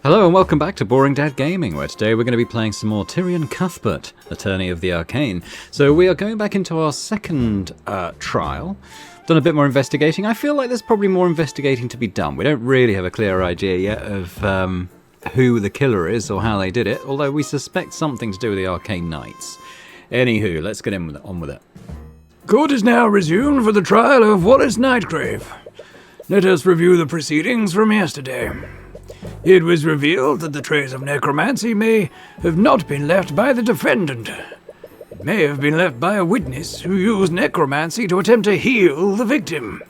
Hello and welcome back to Boring Dad Gaming, where today we're going to be playing some more Tyrion Cuthbert, Attorney of the Arcane. So we are going back into our second trial. Done a bit more investigating. I feel like there's probably more investigating to be done. We don't really have a clear idea yet of who the killer is or how they did it, although we suspect something to do with the Arcane Knights. Anywho, let's get on with it. Court is now resumed for the trial of Wallace Nightgrave. Let us review the proceedings from yesterday. It was revealed that the trace of necromancy may have not been left by the defendant. It may have been left by a witness who used necromancy to attempt to heal the victim.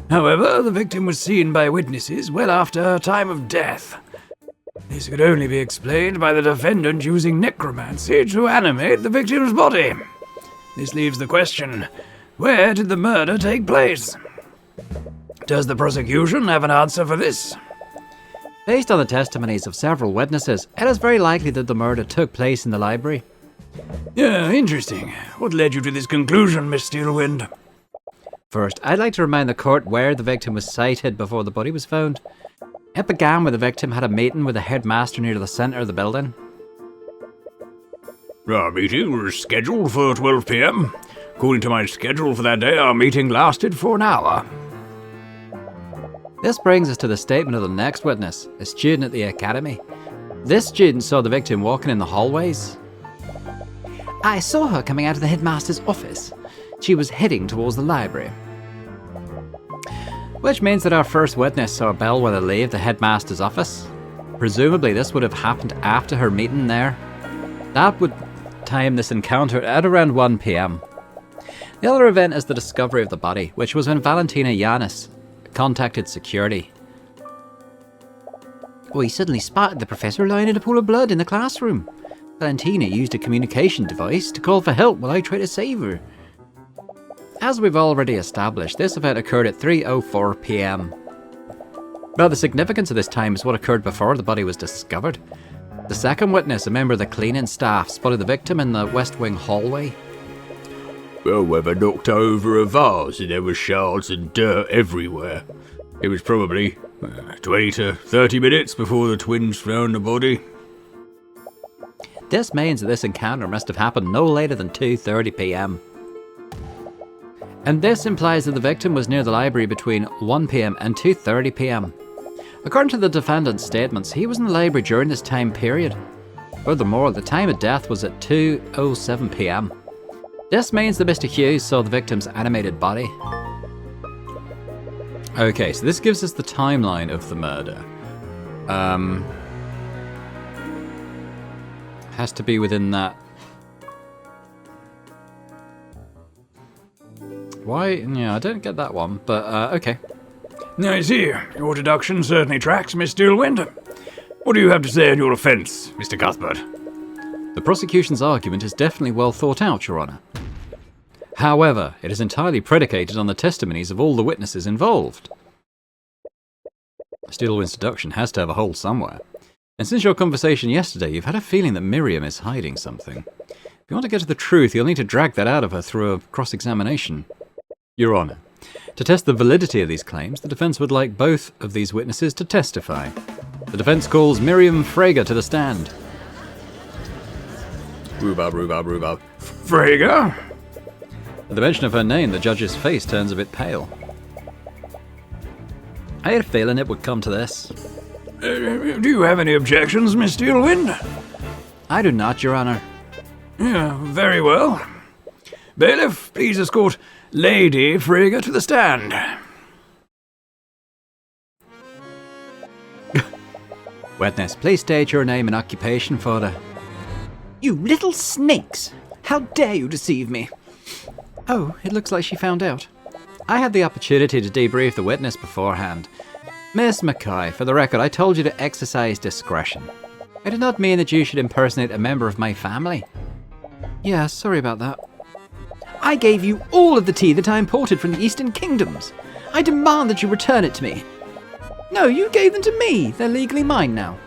However, the victim was seen by witnesses well after her time of death. This could only be explained by the defendant using necromancy to animate the victim's body. This leaves the question, where did the murder take place? Does the prosecution have an answer for this? Based on the testimonies of several witnesses, it is very likely that the murder took place in the library. Yeah, interesting. What led you to this conclusion, Miss Steelwind? First, I'd like to remind the court where the victim was sighted before the body was found. It began when the victim had a meeting with the headmaster near the centre of the building. Our meeting was scheduled for 12 p.m. According to my schedule for that day, our meeting lasted for an hour. This brings us to the statement of the next witness, a student at the academy. This student saw the victim walking in the hallways. I saw her coming out of the headmaster's office. She was heading towards the library. Which means that our first witness saw Bellwether leave the headmaster's office. Presumably this would have happened after her meeting there. That would time this encounter at around 1 p.m. The other event is the discovery of the body, which was when Valentina Yanis contacted security. We suddenly spotted the professor lying in a pool of blood in the classroom. Valentina used a communication device to call for help while I tried to save her. As we've already established, this event occurred at 3:04 p.m. But the significance of this time is what occurred before the body was discovered. The second witness, a member of the cleaning staff, spotted the victim in the West Wing hallway. Bellwether knocked over a vase and there were shards and dirt everywhere. It was probably 20 to 30 minutes before the twins found the body. This means that this encounter must have happened no later than 2:30 p.m. And this implies that the victim was near the library between 1 p.m. and 2:30 p.m. According to the defendant's statements, he was in the library during this time period. Furthermore, the time of death was at 2:07 p.m. This means that Mr. Hughes saw the victim's animated body. Okay, so this gives us the timeline of the murder. Has to be within that. Why? Yeah, I don't get that one, but okay. I see. Your deduction certainly tracks, Miss Steelwind. What do you have to say in your defense, Mr. Cuthbert? The prosecution's argument is definitely well thought out, Your Honor. However, it is entirely predicated on the testimonies of all the witnesses involved. Steelwind's deduction has to have a hole somewhere. And since your conversation yesterday, you've had a feeling that Miriam is hiding something. If you want to get to the truth, you'll need to drag that out of her through a cross-examination. Your Honor, to test the validity of these claims, the defense would like both of these witnesses to testify. The defense calls Miriam Frager to the stand. Rhubarb. Frager? At the mention of her name, the judge's face turns a bit pale. I had a feeling it would come to this. Do you have any objections, Miss Steelwind? I do not, Your Honor. Yeah, very well. Bailiff, please escort Lady Frager to the stand. Witness, please state your name and occupation for the... You little snakes! How dare you deceive me? Oh, it looks like she found out. I had the opportunity to debrief the witness beforehand. Miss McCoy, for the record, I told you to exercise discretion. I did not mean that you should impersonate a member of my family. Yeah, sorry about that. I gave you all of the tea that I imported from the Eastern Kingdoms. I demand that you return it to me. No, you gave them to me. They're legally mine now.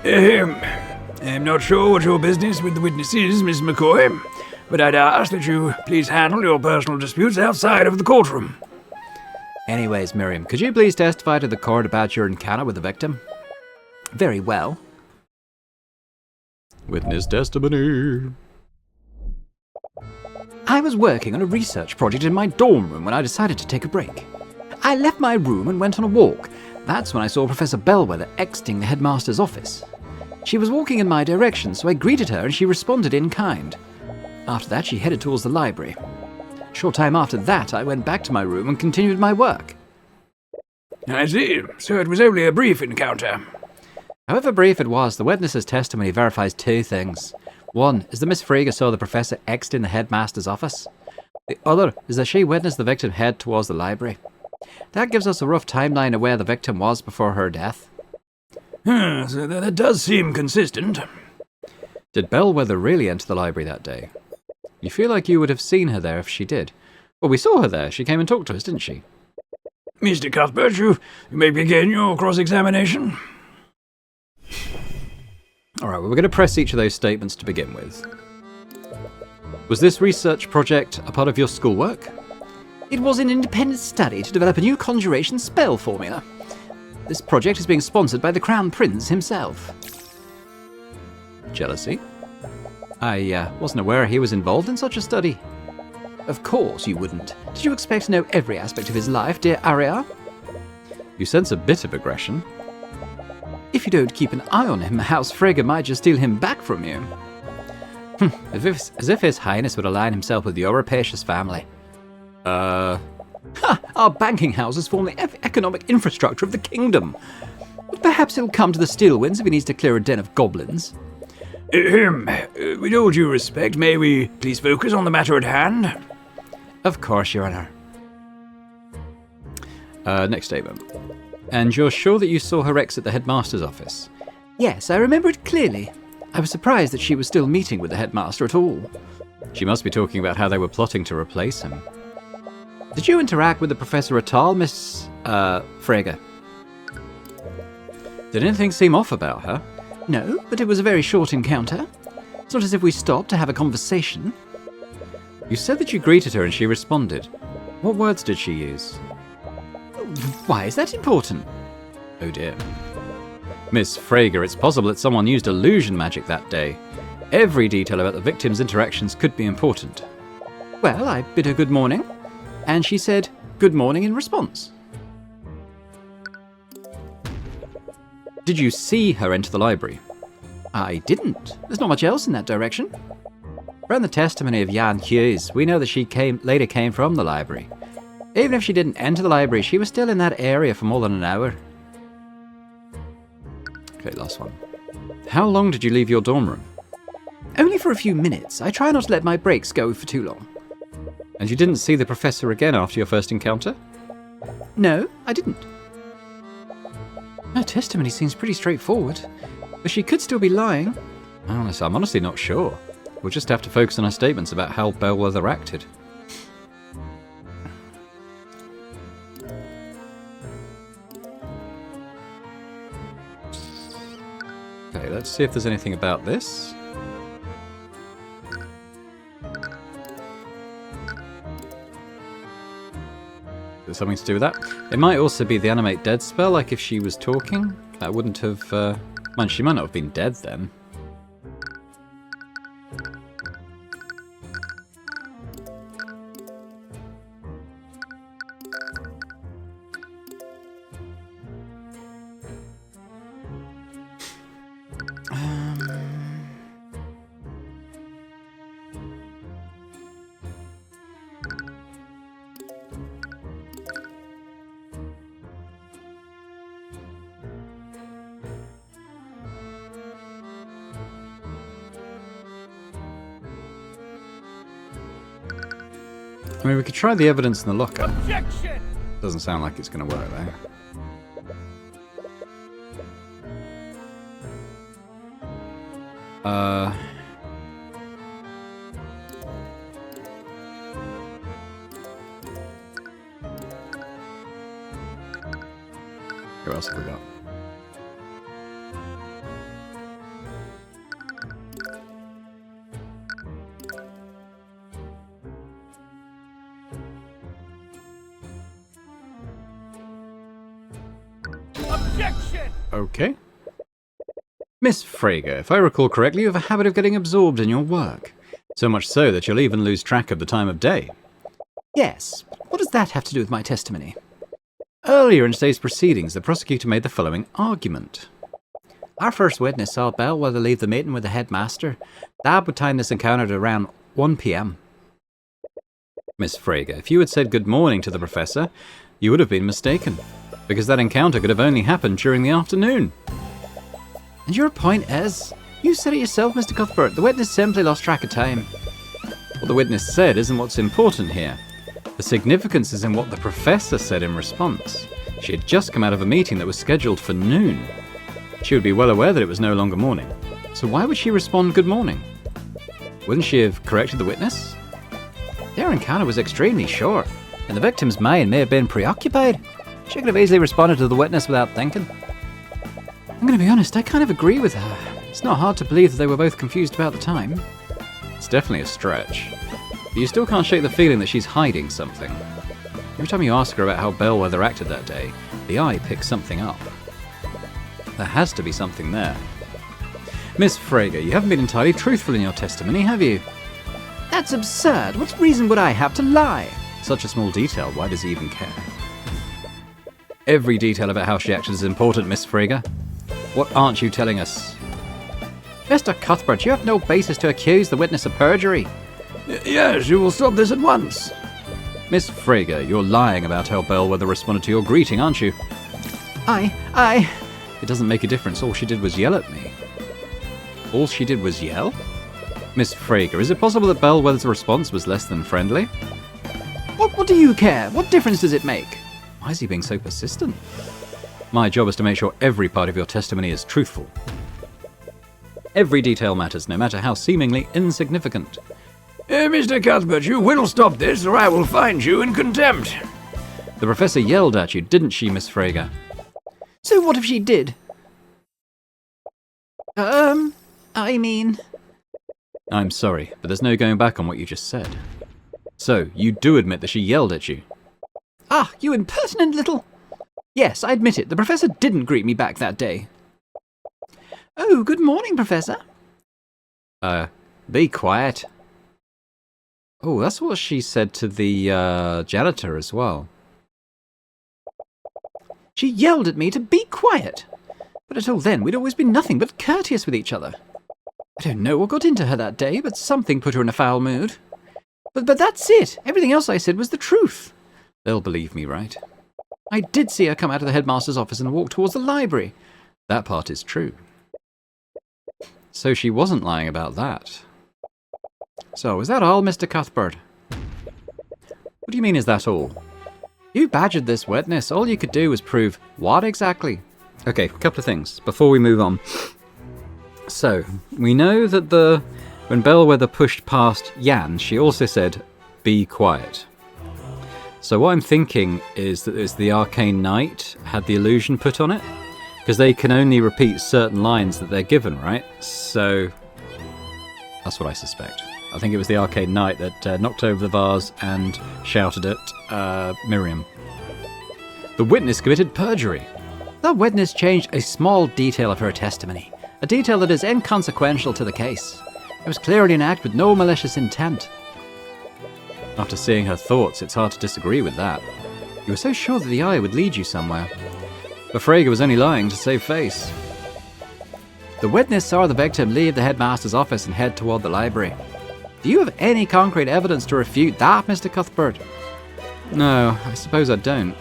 I'm not sure what your business with the witness is, Miss McCoy, but I'd ask that you please handle your personal disputes outside of the courtroom. Anyways, Miriam, could you please testify to the court about your encounter with the victim? Very well. Witness testimony. I was working on a research project in my dorm room when I decided to take a break. I left my room and went on a walk. That's when I saw Professor Bellwether exiting the headmaster's office. She was walking in my direction, so I greeted her and she responded in kind. After that, she headed towards the library. A short time after that, I went back to my room and continued my work. I see. So it was only a brief encounter. However brief it was, the witness's testimony verifies two things. One is that Miss Frege saw the professor exiting the headmaster's office. The other is that she witnessed the victim head towards the library. That gives us a rough timeline of where the victim was before her death. So that does seem consistent. Did Bellwether really enter the library that day? You feel like you would have seen her there if she did. Well, we saw her there. She came and talked to us, didn't she? Mr. Cuthbert, you may begin your cross-examination. Alright, well, we're going to press each of those statements to begin with. Was this research project a part of your schoolwork? It was an independent study to develop a new conjuration spell formula. This project is being sponsored by the Crown Prince himself. Jealousy? I wasn't aware he was involved in such a study. Of course you wouldn't. Did you expect to know every aspect of his life, dear Arya? You sense a bit of aggression. If you don't keep an eye on him, House Frege might just steal him back from you. As if His Highness would align himself with your rapacious family. Ha! Our banking houses form the economic infrastructure of the kingdom. But perhaps he'll come to the Steelwinds if he needs to clear a den of goblins. With all due respect, may we please focus on the matter at hand? Of course, Your Honour. Next statement. And you're sure that you saw her exit the headmaster's office? Yes, I remember it clearly. I was surprised that she was still meeting with the headmaster at all. She must be talking about how they were plotting to replace him. Did you interact with the professor at all, Miss, Frege? Did anything seem off about her? No, but it was a very short encounter. It's not as if we stopped to have a conversation. You said that you greeted her and she responded. What words did she use? Why is that important? Oh dear. Miss Frege, it's possible that someone used illusion magic that day. Every detail about the victim's interactions could be important. Well, I bid her good morning, and she said good morning in response. Did you see her enter the library? I didn't. There's not much else in that direction. From the testimony of Jan Hughes, we know that she later came from the library. Even if she didn't enter the library, she was still in that area for more than an hour. Okay, last one. How long did you leave your dorm room? Only for a few minutes. I try not to let my breaks go for too long. And you didn't see the professor again after your first encounter? No, I didn't. Her testimony seems pretty straightforward, but she could still be lying. I'm honestly not sure. We'll just have to focus on her statements about how Bellwether acted. Okay, let's see if there's anything about this. There's something to do with that. It might also be the animate dead spell, like if she was talking. That wouldn't have... Man, she might not have been dead then. I mean, we could try the evidence in the locker. Objection! Doesn't sound like it's going to work, though. Who else have we got? Okay. Miss Frager, if I recall correctly, you have a habit of getting absorbed in your work. So much so that you'll even lose track of the time of day. Yes, but what does that have to do with my testimony? Earlier in today's proceedings, the prosecutor made the following argument. Our first witness saw Bellwether leave the meeting with the headmaster. That would time this encounter to around 1 p.m. Miss Frager, if you had said good morning to the professor, you would have been mistaken, because that encounter could have only happened during the afternoon. And your point is? You said it yourself, Mr. Cuthbert. The witness simply lost track of time. What the witness said isn't what's important here. The significance is in what the professor said in response. She had just come out of a meeting that was scheduled for noon. She would be well aware that it was no longer morning. So why would she respond good morning? Wouldn't she have corrected the witness? Their encounter was extremely short, and the victim's mind may have been preoccupied. She could have easily responded to the witness without thinking. I'm going to be honest, I kind of agree with her. It's not hard to believe that they were both confused about the time. It's definitely a stretch. But you still can't shake the feeling that she's hiding something. Every time you ask her about how Bellwether acted that day, the eye picks something up. There has to be something there. Miss Frager, you haven't been entirely truthful in your testimony, have you? That's absurd. What reason would I have to lie? Such a small detail, why does he even care? Every detail about how she acted is important, Miss Frager. What aren't you telling us? Mr. Cuthbert, you have no basis to accuse the witness of perjury. Yes, you will stop this at once. Miss Frager, you're lying about how Bellwether responded to your greeting, aren't you? I... It doesn't make a difference. All she did was yell at me. All she did was yell? Miss Frager, is it possible that Bellwether's response was less than friendly? What do you care? What difference does it make? Why is he being so persistent? My job is to make sure every part of your testimony is truthful. Every detail matters, no matter how seemingly insignificant. Mr. Cuthbert, you will stop this, or I will find you in contempt. The professor yelled at you, didn't she, Miss Frager? So what if she did? I mean... I'm sorry, but there's no going back on what you just said. So, you do admit that she yelled at you? Ah, you impertinent little... Yes, I admit it. The professor didn't greet me back that day. Oh, good morning, Professor. Be quiet. Oh, that's what she said to the, janitor as well. She yelled at me to be quiet. But until then, we'd always been nothing but courteous with each other. I don't know what got into her that day, but something put her in a foul mood. But that's it. Everything else I said was the truth. They'll believe me, right? I did see her come out of the headmaster's office and walk towards the library. That part is true. So she wasn't lying about that. So, is that all, Mr. Cuthbert? What do you mean, is that all? You badgered this witness. All you could do was prove what exactly? Okay, a couple of things before we move on. So, we know that when Bellwether pushed past Jan, she also said, be quiet. So what I'm thinking is that it's the Arcane Knight had the illusion put on it, because they can only repeat certain lines that they're given, right? So, that's what I suspect. I think it was the Arcane Knight that knocked over the vase and shouted at Miriam. The witness committed perjury. The witness changed a small detail of her testimony, a detail that is inconsequential to the case. It was clearly an act with no malicious intent. After seeing her thoughts, it's hard to disagree with that. You were so sure that the eye would lead you somewhere. But Frager was only lying to save face. The witness saw the victim leave the headmaster's office and head toward the library. Do you have any concrete evidence to refute that, Mr. Cuthbert? No, I suppose I don't.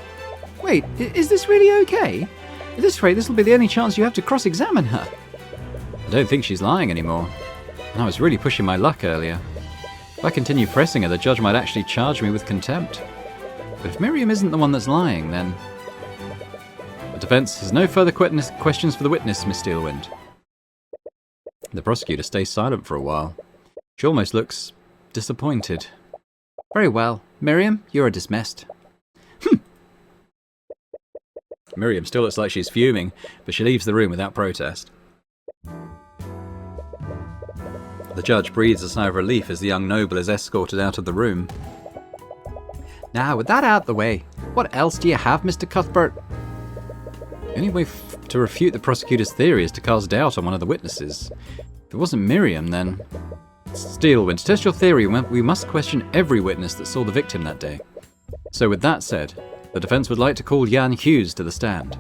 Wait, is this really okay? At this rate, this will be the only chance you have to cross-examine her. I don't think she's lying anymore. And I was really pushing my luck earlier. If I continue pressing her, the judge might actually charge me with contempt. But if Miriam isn't the one that's lying, then... The defence has no further questions for the witness, Miss Steelwind. The prosecutor stays silent for a while. She almost looks disappointed. Very well. Miriam, you are dismissed. Miriam still looks like she's fuming, but she leaves the room without protest. The judge breathes a sigh of relief as the young noble is escorted out of the room. Now, with that out the way, what else do you have, Mr. Cuthbert? The only way to refute the prosecutor's theory is to cast doubt on one of the witnesses. If it wasn't Miriam, then... Steelwind, to test your theory, we must question every witness that saw the victim that day. So with that said, the defense would like to call Jan Hughes to the stand.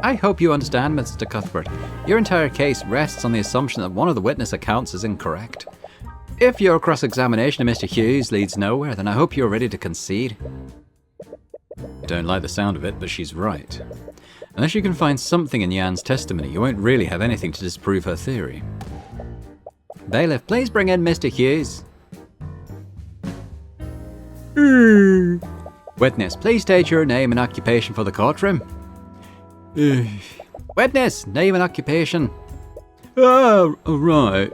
I hope you understand, Mr. Cuthbert. Your entire case rests on the assumption that one of the witness accounts is incorrect. If your cross-examination of Mr. Hughes leads nowhere, then I hope you're ready to concede. I don't like the sound of it, but she's right. Unless you can find something in Jan's testimony, you won't really have anything to disprove her theory. Bailiff, please bring in Mr. Hughes. Witness, please state your name and occupation for the courtroom. Witness, name and occupation. Right.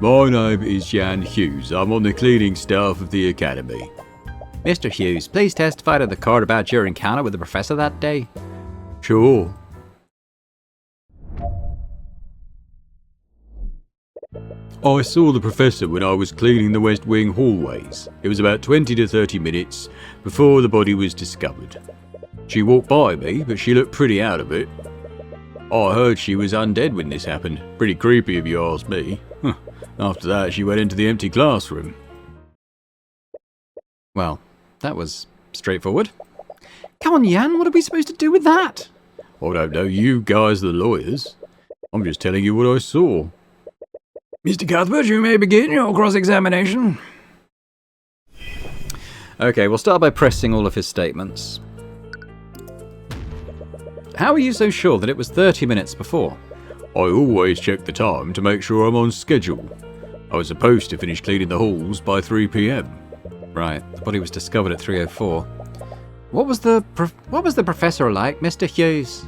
My name is Jan Hughes. I'm on the cleaning staff of the academy. Mr. Hughes, please testify to the court about your encounter with the professor that day. Sure. I saw the professor when I was cleaning the West Wing hallways. It was about 20 to 30 minutes before the body was discovered. She walked by me, but she looked pretty out of it. I heard she was undead when this happened. Pretty creepy if you ask me. After that, she went into the empty classroom. Well, that was straightforward. Come on, Jan, what are we supposed to do with that? I don't know, you guys are the lawyers. I'm just telling you what I saw. Mr. Cuthbert, you may begin your cross-examination. Okay, we'll start by pressing all of his statements. How are you so sure that it was 30 minutes before? I always check the time to make sure I'm on schedule. I was supposed to finish cleaning the halls by 3 p.m. Right, the body was discovered at 3:04. What was the professor like, Mr. Hughes?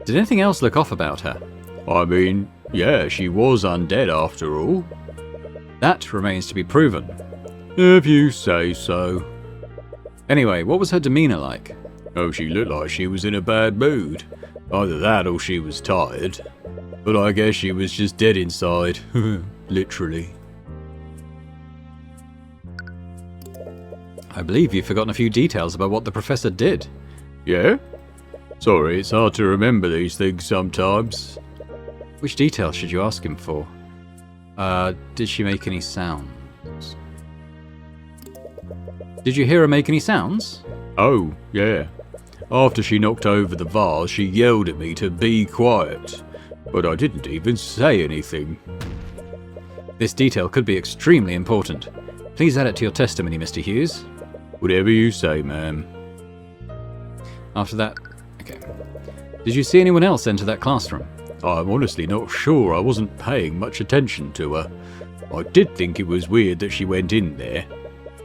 Did anything else look off about her? I mean, yeah, she was undead after all. That remains to be proven. If you say so. Anyway, what was her demeanour like? Oh, she looked like she was in a bad mood. Either that or she was tired. But I guess she was just dead inside. Literally. I believe you've forgotten a few details about what the professor did. Yeah? Sorry, it's hard to remember these things sometimes. Which details should you ask him for? Did she make any sounds? Did you hear her make any sounds? Oh, yeah. After she knocked over the vase, she yelled at me to be quiet. But I didn't even say anything. This detail could be extremely important. Please add it to your testimony, Mr. Hughes. Whatever you say, ma'am. After that... Okay. Did you see anyone else enter that classroom? I'm honestly not sure. I wasn't paying much attention to her. I did think it was weird that she went in there.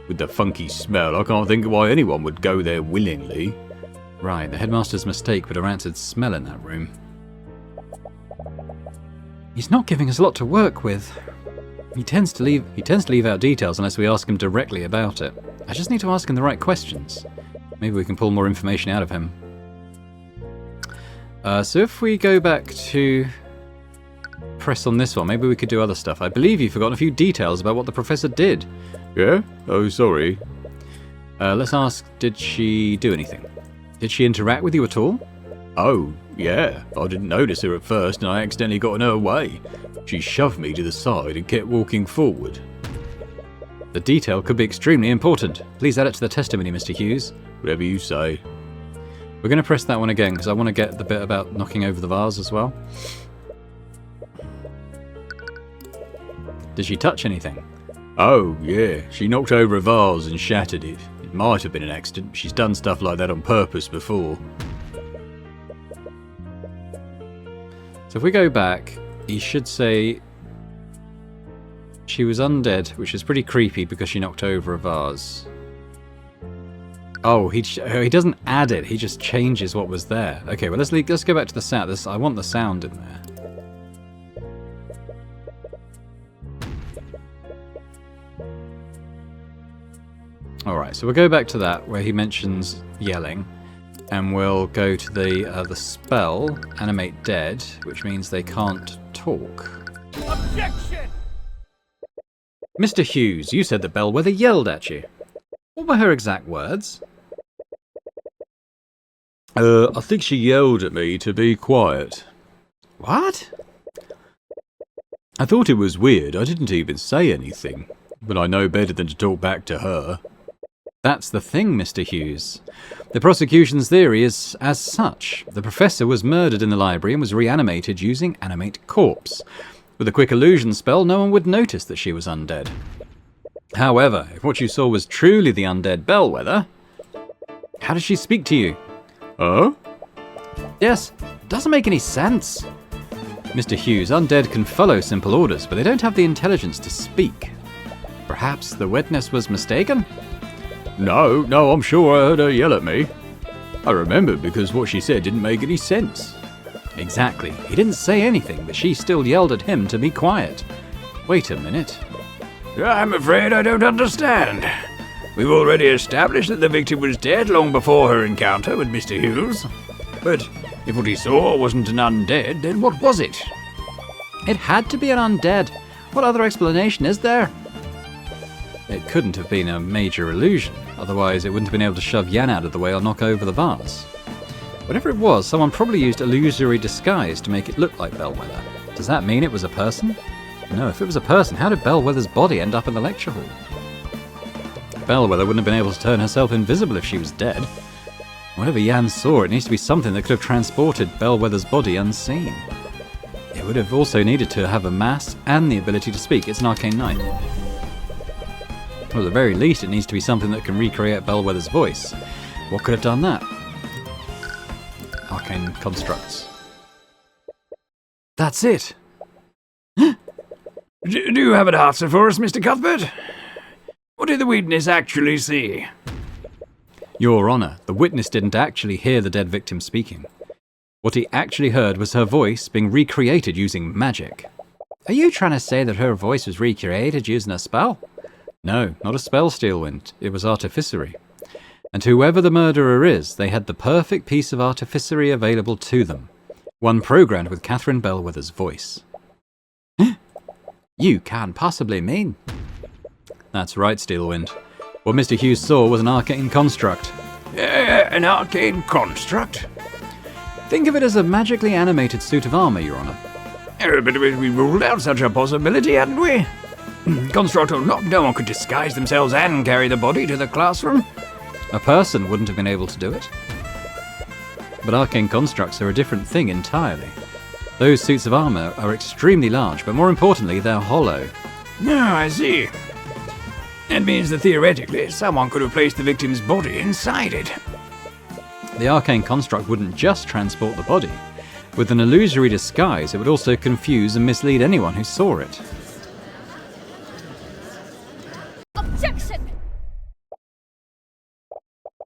With the funky smell, I can't think of why anyone would go there willingly. Right, the headmaster's mistake with a rancid smell in that room. He's not giving us a lot to work with. He tends to leave out details unless we ask him directly about it. I just need to ask him the right questions. Maybe we can pull more information out of him. So if we go back to press on this one, maybe we could do other stuff. I believe you've forgotten a few details about what the professor did. Yeah? Oh, sorry. Let's ask, did she do anything? Did she interact with you at all? Oh, yeah. I didn't notice her at first and I accidentally got in her way. She shoved me to the side and kept walking forward. The detail could be extremely important. Please add it to the testimony, Mr. Hughes. Whatever you say. We're going to press that one again because I want to get the bit about knocking over the vase as well. Did she touch anything? Oh, yeah. She knocked over a vase and shattered it. It might have been an accident. She's done stuff like that on purpose before. So if we go back, he should say she was undead, which is pretty creepy because she knocked over a vase. Oh, he doesn't add it. He just changes what was there. Okay, well let's go back to the sound. I want the sound in there. All right, so we'll go back to that where he mentions yelling, and we'll go to the spell animate dead, which means they can't talk. Objection! Mr. Hughes, you said the bellwether yelled at you. What were her exact words? I think she yelled at me to be quiet. What? I thought it was weird. I didn't even say anything. But I know better than to talk back to her. That's the thing, Mr. Hughes. The prosecution's theory is as such. The professor was murdered in the library and was reanimated using animate corpse. With a quick illusion spell, no one would notice that she was undead. However, if what you saw was truly the undead Bellwether, how does she speak to you? Huh? Yes, doesn't make any sense. Mr. Hughes, undead can follow simple orders, but they don't have the intelligence to speak. Perhaps the witness was mistaken? No, I'm sure I heard her yell at me. I remember because what she said didn't make any sense. Exactly. He didn't say anything, but she still yelled at him to be quiet. Wait a minute. I'm afraid I don't understand. We've already established that the victim was dead long before her encounter with Mr. Hughes. But if what he saw wasn't an undead, then what was it? It had to be an undead. What other explanation is there? It couldn't have been a major illusion, otherwise it wouldn't have been able to shove Yan out of the way or knock over the vase. Whatever it was, someone probably used illusory disguise to make it look like Bellwether. Does that mean it was a person? No, if it was a person, how did Bellwether's body end up in the lecture hall? Bellwether wouldn't have been able to turn herself invisible if she was dead. Whatever Yan saw, it needs to be something that could have transported Bellwether's body unseen. It would have also needed to have a mass and the ability to speak. It's an arcane knight. Or at the very least, it needs to be something that can recreate Bellwether's voice. What could have done that? Arcane constructs. That's it! Do you have an answer for us, Mr. Cuthbert? What did the witness actually see? Your Honour, the witness didn't actually hear the dead victim speaking. What he actually heard was her voice being recreated using magic. Are you trying to say that her voice was recreated using a spell? No, not a spell, Steelwind. It was artificery. And whoever the murderer is, they had the perfect piece of artificery available to them. One programmed with Catherine Bellwether's voice. You can't possibly mean... That's right, Steelwind. What Mr. Hughes saw was an arcane construct. An arcane construct? Think of it as a magically animated suit of armour, Your Honour. But we ruled out such a possibility, hadn't we? Construct or not, no one could disguise themselves and carry the body to the classroom. A person wouldn't have been able to do it. But arcane constructs are a different thing entirely. Those suits of armour are extremely large, but more importantly, they're hollow. Oh, I see. That means that theoretically, someone could have placed the victim's body inside it. The arcane construct wouldn't just transport the body. With an illusory disguise, it would also confuse and mislead anyone who saw it. Objection!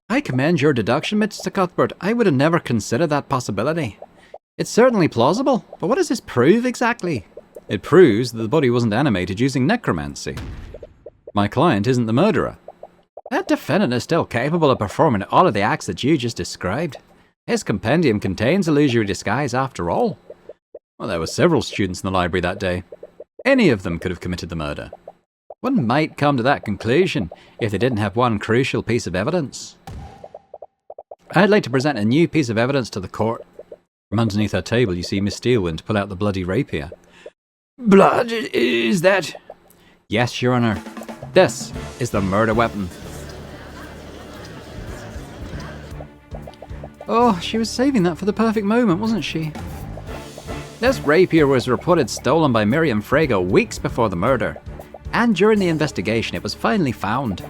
I commend your deduction, Mr. Cuthbert. I would have never considered that possibility. It's certainly plausible, but what does this prove exactly? It proves that the body wasn't animated using necromancy. My client isn't the murderer. That defendant is still capable of performing all of the acts that you just described. His compendium contains illusory disguise after all. Well, there were several students in the library that day. Any of them could have committed the murder. One might come to that conclusion if they didn't have one crucial piece of evidence. I'd like to present a new piece of evidence to the court. From underneath her table, you see Miss Steelwind pull out the bloody rapier. Blood? Is that... Yes, Your Honour. This is the murder weapon. Oh, she was saving that for the perfect moment, wasn't she? This rapier was reported stolen by Miriam Frago weeks before the murder. And during the investigation, it was finally found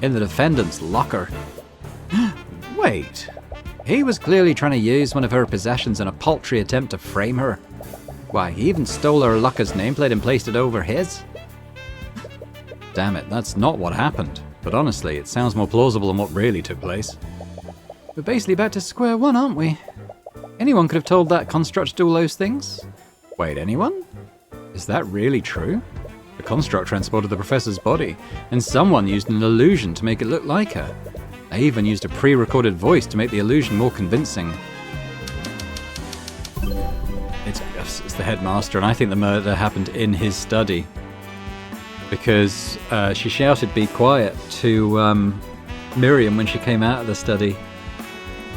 in the defendant's locker. Wait, he was clearly trying to use one of her possessions in a paltry attempt to frame her. Why, he even stole her locker's nameplate and placed it over his? Damn it, that's not what happened. But honestly, it sounds more plausible than what really took place. We're basically back to square one, aren't we? Anyone could have told that construct to do all those things? Wait, anyone? Is that really true? The construct transported the professor's body, and someone used an illusion to make it look like her. They even used a pre-recorded voice to make the illusion more convincing. It's the headmaster, and I think the murder happened in his study. Because she shouted, "Be quiet," to Miriam when she came out of the study.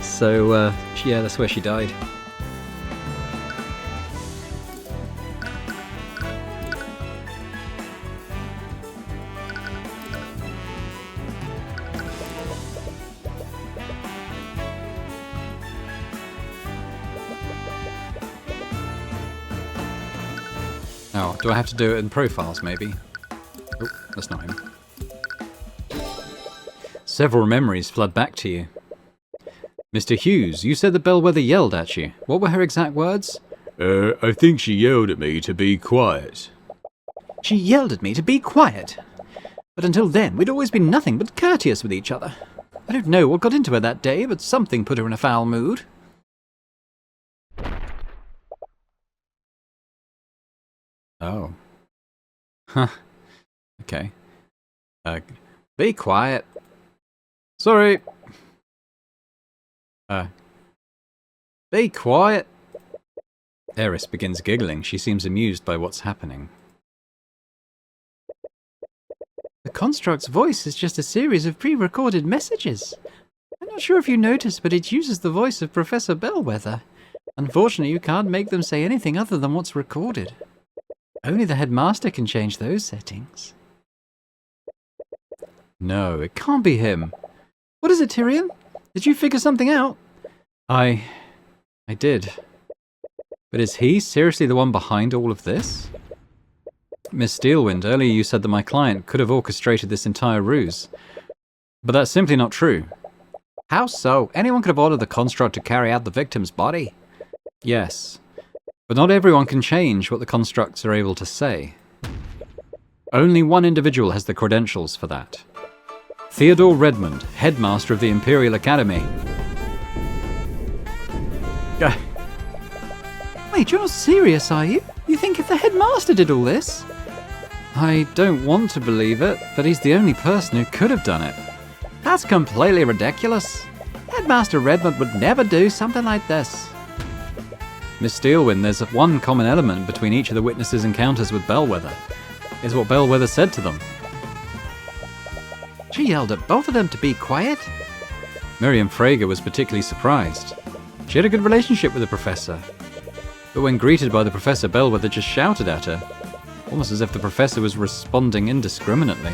So, yeah, that's where she died. Oh, do I have to do it in profiles, maybe? Oh, that's not him. Several memories flood back to you. Mr. Hughes, you said the bellwether yelled at you. What were her exact words? I think she yelled at me to be quiet. She yelled at me to be quiet. But until then, we'd always been nothing but courteous with each other. I don't know what got into her that day, but something put her in a foul mood. Oh. Huh. Okay. Be quiet. Sorry. Be quiet. Eris begins giggling. She seems amused by what's happening. The construct's voice is just a series of pre-recorded messages. I'm not sure if you noticed, but it uses the voice of Professor Bellwether. Unfortunately, you can't make them say anything other than what's recorded. Only the headmaster can change those settings. No, it can't be him. What is it, Tyrion? Did you figure something out? I did. But is he seriously the one behind all of this? Miss Steelwind, earlier you said that my client could have orchestrated this entire ruse. But that's simply not true. How so? Anyone could have ordered the construct to carry out the victim's body. Yes. But not everyone can change what the constructs are able to say. Only one individual has the credentials for that. Theodore Redmond, headmaster of the Imperial Academy. Wait, you're not serious, are you? You think if the headmaster did all this? I don't want to believe it, but he's the only person who could have done it. That's completely ridiculous. Headmaster Redmond would never do something like this. Miss Steelwind, there's one common element between each of the witnesses' encounters with Bellwether. Is what Bellwether said to them. She yelled at both of them to be quiet. Miriam Frager was particularly surprised. She had a good relationship with the professor. But when greeted by the professor, Bellwether just shouted at her, almost as if the professor was responding indiscriminately.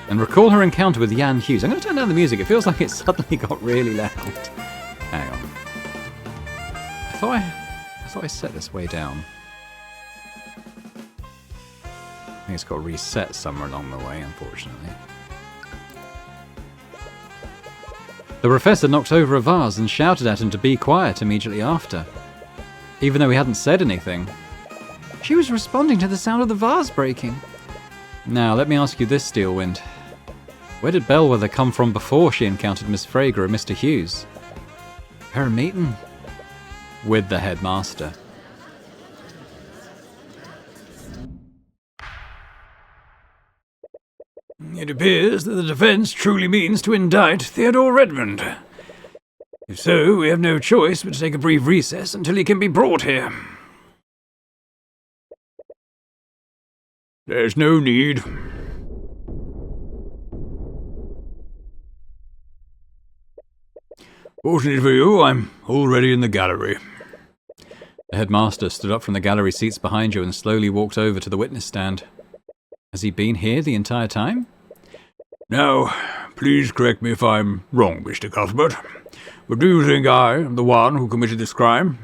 And recall her encounter with Jan Hughes. I'm going to turn down the music. It feels like it suddenly got really loud. Hang on. I thought I set this way down. I think it's got reset somewhere along the way, unfortunately. The professor knocked over a vase and shouted at him to be quiet immediately after, even though he hadn't said anything. She was responding to the sound of the vase breaking. Now, let me ask you this, Steelwind. Where did Bellwether come from before she encountered Miss Frager and Mr. Hughes? Her meeting with the headmaster. It appears that the defense truly means to indict Theodore Redmond. If so, we have no choice but to take a brief recess until he can be brought here. There's no need. Fortunately for you, I'm already in the gallery. The headmaster stood up from the gallery seats behind you and slowly walked over to the witness stand. Has he been here the entire time? Now, please correct me if I'm wrong, Mr. Cuthbert, but do you think I am the one who committed this crime?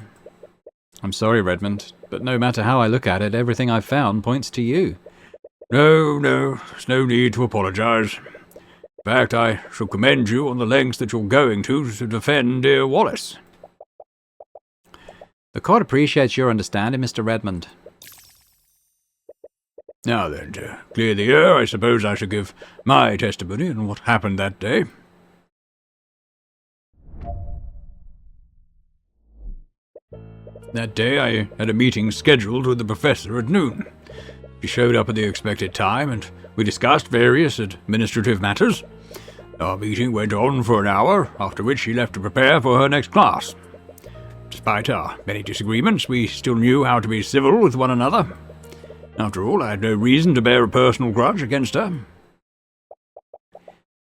I'm sorry, Redmond, but no matter how I look at it, everything I've found points to you. No, there's no need to apologize. In fact, I shall commend you on the lengths that you're going to defend dear Wallace. The court appreciates your understanding, Mr. Redmond. Now then, to clear the air, I suppose I should give my testimony on what happened that day. That day I had a meeting scheduled with the professor at noon. She showed up at the expected time, and we discussed various administrative matters. Our meeting went on for an hour, after which she left to prepare for her next class. Despite our many disagreements, we still knew how to be civil with one another. After all, I had no reason to bear a personal grudge against her.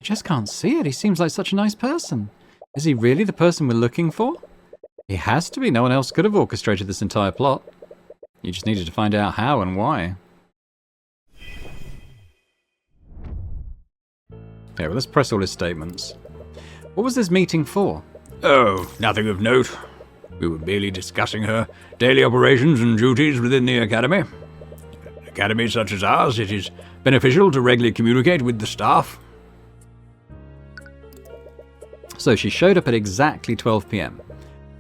I just can't see it. He seems like such a nice person. Is he really the person we're looking for? He has to be. No one else could have orchestrated this entire plot. You just needed to find out how and why. Okay, well, let's press all his statements. What was this meeting for? Oh, nothing of note. We were merely discussing her daily operations and duties within the Academy. An academy such as ours, it is beneficial to regularly communicate with the staff. So she showed up at exactly 12 p.m.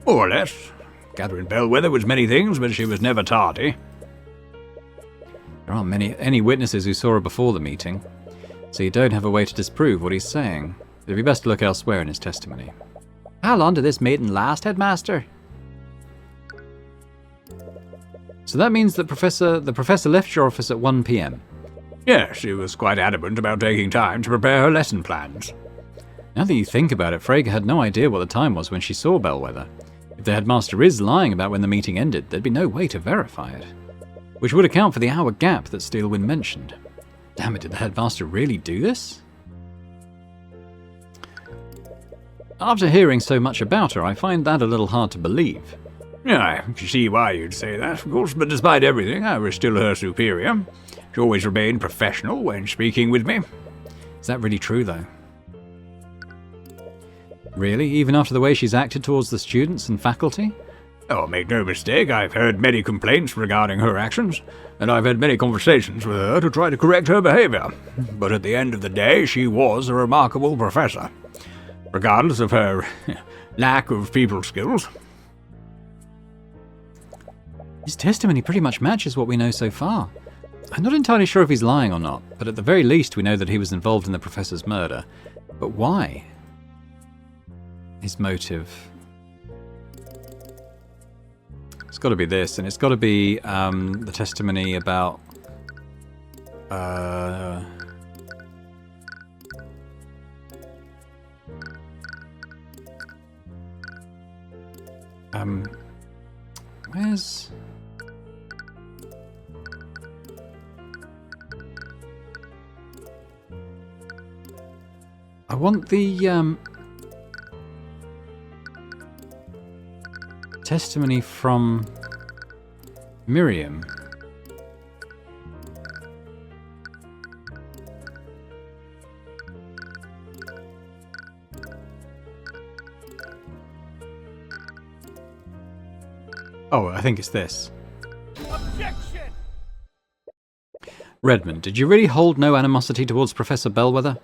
More or less. Catherine Bellwether was many things, but she was never tardy. There aren't any witnesses who saw her before the meeting, so you don't have a way to disprove what he's saying. It'd be best to look elsewhere in his testimony. How long did this meeting last, Headmaster? So that means that the professor left your office at 1 p.m. Yes, she was quite adamant about taking time to prepare her lesson plans. Now that you think about it, Frege had no idea what the time was when she saw Bellwether. If the headmaster is lying about when the meeting ended, there'd be no way to verify it. Which would account for the hour gap that Steelwind mentioned. Damn it, did the headmaster really do this? After hearing so much about her, I find that a little hard to believe. Yeah, I can see why you'd say that, of course, but despite everything, I was still her superior. She always remained professional when speaking with me. Is that really true, though? Really? Even after the way she's acted towards the students and faculty? Oh, make no mistake, I've heard many complaints regarding her actions, and I've had many conversations with her to try to correct her behavior. But at the end of the day, she was a remarkable professor, regardless of her lack of people skills. His testimony pretty much matches what we know so far. I'm not entirely sure if he's lying or not, but at the very least we know that he was involved in the professor's murder. But why? His motive. It's got to be this, and it's got to be the testimony about... where's... I want the testimony from Miriam. Oh, I think it's this. Objection! Redmond, did you really hold no animosity towards Professor Bellwether?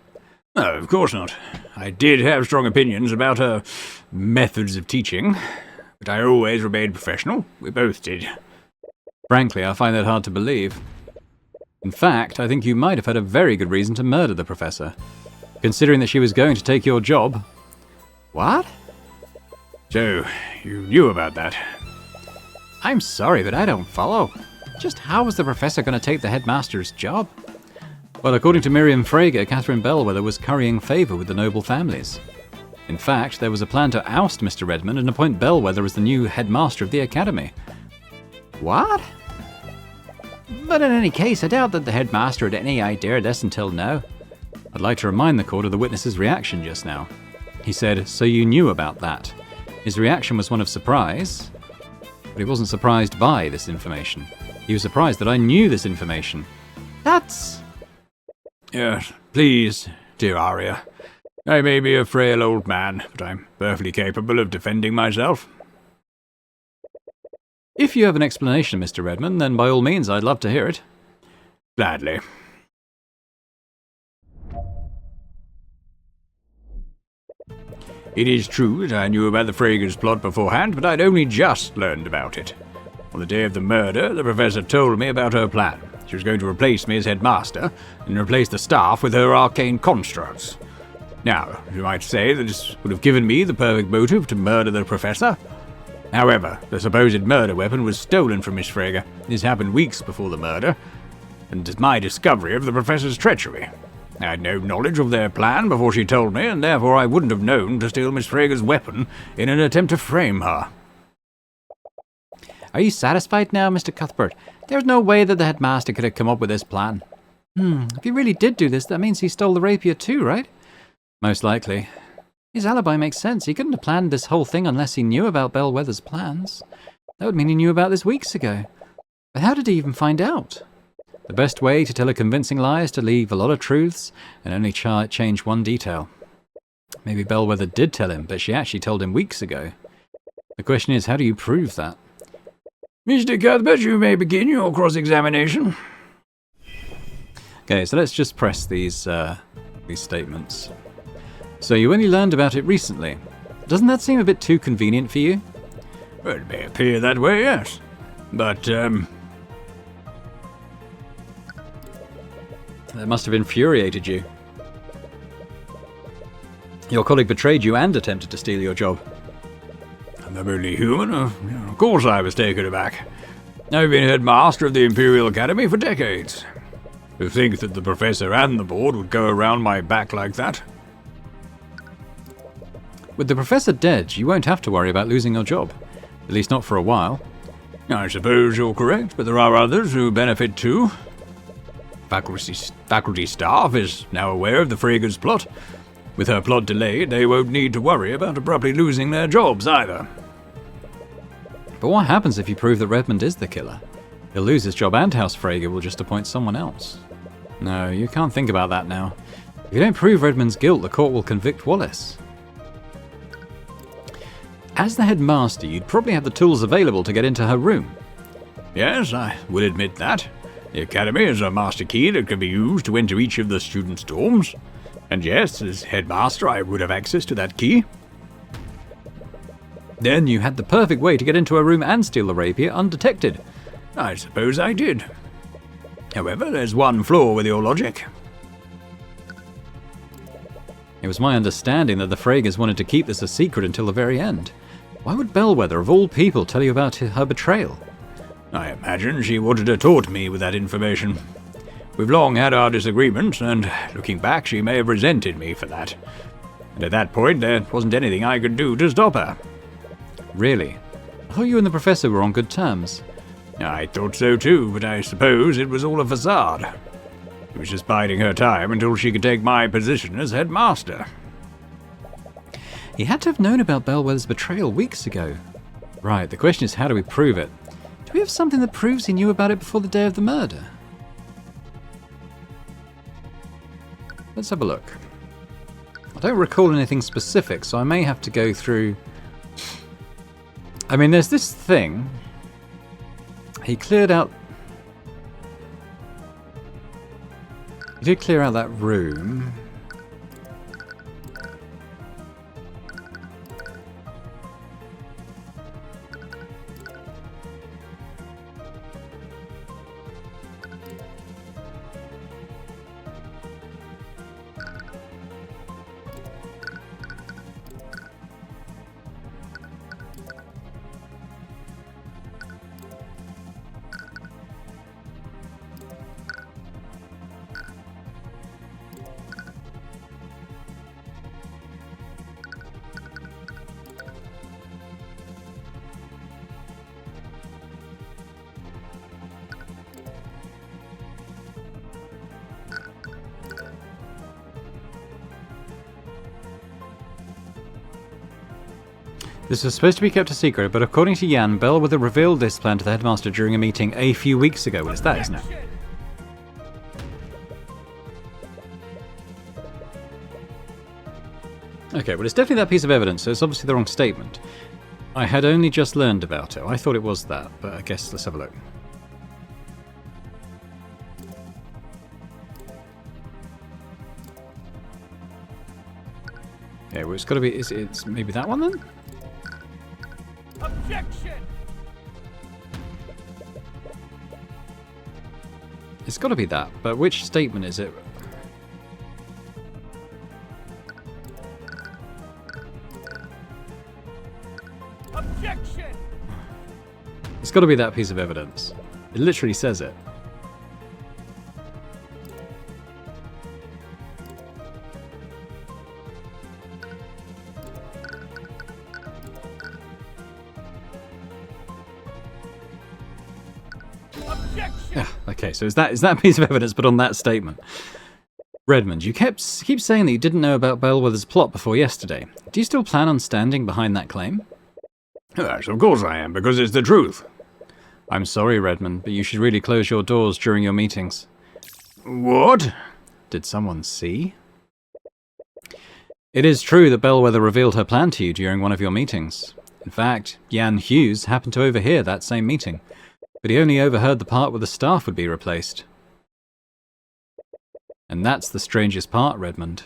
No, of course not. I did have strong opinions about her methods of teaching, but I always remained professional. We both did. Frankly, I find that hard to believe. In fact, I think you might have had a very good reason to murder the professor, considering that she was going to take your job. What? So, you knew about that? I'm sorry, but I don't follow. Just how was the professor going to take the headmaster's job? Well, according to Miriam Frege, Catherine Bellwether was currying favour with the noble families. In fact, there was a plan to oust Mr. Redmond and appoint Bellwether as the new headmaster of the academy. What? But in any case, I doubt that the headmaster had any idea of this until now. I'd like to remind the court of the witness's reaction just now. He said, "So you knew about that." His reaction was one of surprise, but he wasn't surprised by this information. He was surprised that I knew this information. That's... Yes, please, dear Arya. I may be a frail old man, but I'm perfectly capable of defending myself. If you have an explanation, Mr. Redmond, then by all means I'd love to hear it. Gladly. It is true that I knew about the Frege's plot beforehand, but I'd only just learned about it. On the day of the murder, the professor told me about her plan. She was going to replace me as headmaster, and replace the staff with her arcane constructs. Now, you might say that this would have given me the perfect motive to murder the professor. However, the supposed murder weapon was stolen from Miss Frege. This happened weeks before the murder, and is my discovery of the professor's treachery. I had no knowledge of their plan before she told me, and therefore I wouldn't have known to steal Miss Frege's weapon in an attempt to frame her. Are you satisfied now, Mr. Cuthbert? There's no way that the headmaster could have come up with this plan. If he really did do this, that means he stole the rapier too, right? Most likely. His alibi makes sense. He couldn't have planned this whole thing unless he knew about Bellwether's plans. That would mean he knew about this weeks ago. But how did he even find out? The best way to tell a convincing lie is to leave a lot of truths and only change one detail. Maybe Bellwether did tell him, but she actually told him weeks ago. The question is, how do you prove that? Mr. Cuthbert, you may begin your cross-examination. Okay, so let's just press these statements. So you only learned about it recently. Doesn't that seem a bit too convenient for you? Well, it may appear that way, yes. But, That must have infuriated you. Your colleague betrayed you and attempted to steal your job. I'm only human. Of course I was taken aback. I've been headmaster of the Imperial Academy for decades. To think that the professor and the board would go around my back like that. With the professor dead, you won't have to worry about losing your job. At least not for a while. I suppose you're correct, but there are others who benefit too. Faculty staff is now aware of the Frega's plot. With her plot delayed, they won't need to worry about abruptly losing their jobs either. But what happens if you prove that Redmond is the killer? He'll lose his job and House Frege will just appoint someone else. No, you can't think about that now. If you don't prove Redmond's guilt, the court will convict Wallace. As the headmaster, you'd probably have the tools available to get into her room. Yes, I will admit that. The Academy has a master key that can be used to enter each of the students' dorms. And yes, as headmaster, I would have access to that key. Then you had the perfect way to get into her room and steal the rapier undetected. I suppose I did. However, there's one flaw with your logic. It was my understanding that the Fregas wanted to keep this a secret until the very end. Why would Bellwether, of all people, tell you about her betrayal? I imagine she wanted to taunt me with that information. We've long had our disagreements, and looking back, she may have resented me for that. And at that point, there wasn't anything I could do to stop her. Really? I thought you and the professor were on good terms. I thought so too, but I suppose it was all a facade. She was just biding her time until she could take my position as headmaster. He had to have known about Bellwether's betrayal weeks ago. Right, the question is, how do we prove it? Do we have something that proves he knew about it before the day of the murder? Let's have a look. I don't recall anything specific, so I may have to go through... I mean, there's this thing. He cleared out... He did clear out that room. This was supposed to be kept a secret, but according to Jan, Bellwether revealed this plan to the headmaster during a meeting a few weeks ago. Well, it's that, isn't it? Okay, well, it's definitely that piece of evidence, so it's obviously the wrong statement. I had only just learned about it. I thought it was that, but I guess let's have a look. Okay, well, it's got to be... It's maybe that one, then? Objection! It's got to be that, but which statement is it? Objection! It's got to be that piece of evidence. It literally says it. Objection! Yeah, okay, so it's that piece of evidence, but on that statement. Redmond, you keep saying that you didn't know about Bellwether's plot before yesterday. Do you still plan on standing behind that claim? Yes, of course I am, because it's the truth. I'm sorry, Redmond, but you should really close your doors during your meetings. What? Did someone see? It is true that Bellwether revealed her plan to you during one of your meetings. In fact, Jan Hughes happened to overhear that same meeting, but he only overheard the part where the staff would be replaced. And that's the strangest part, Redmond.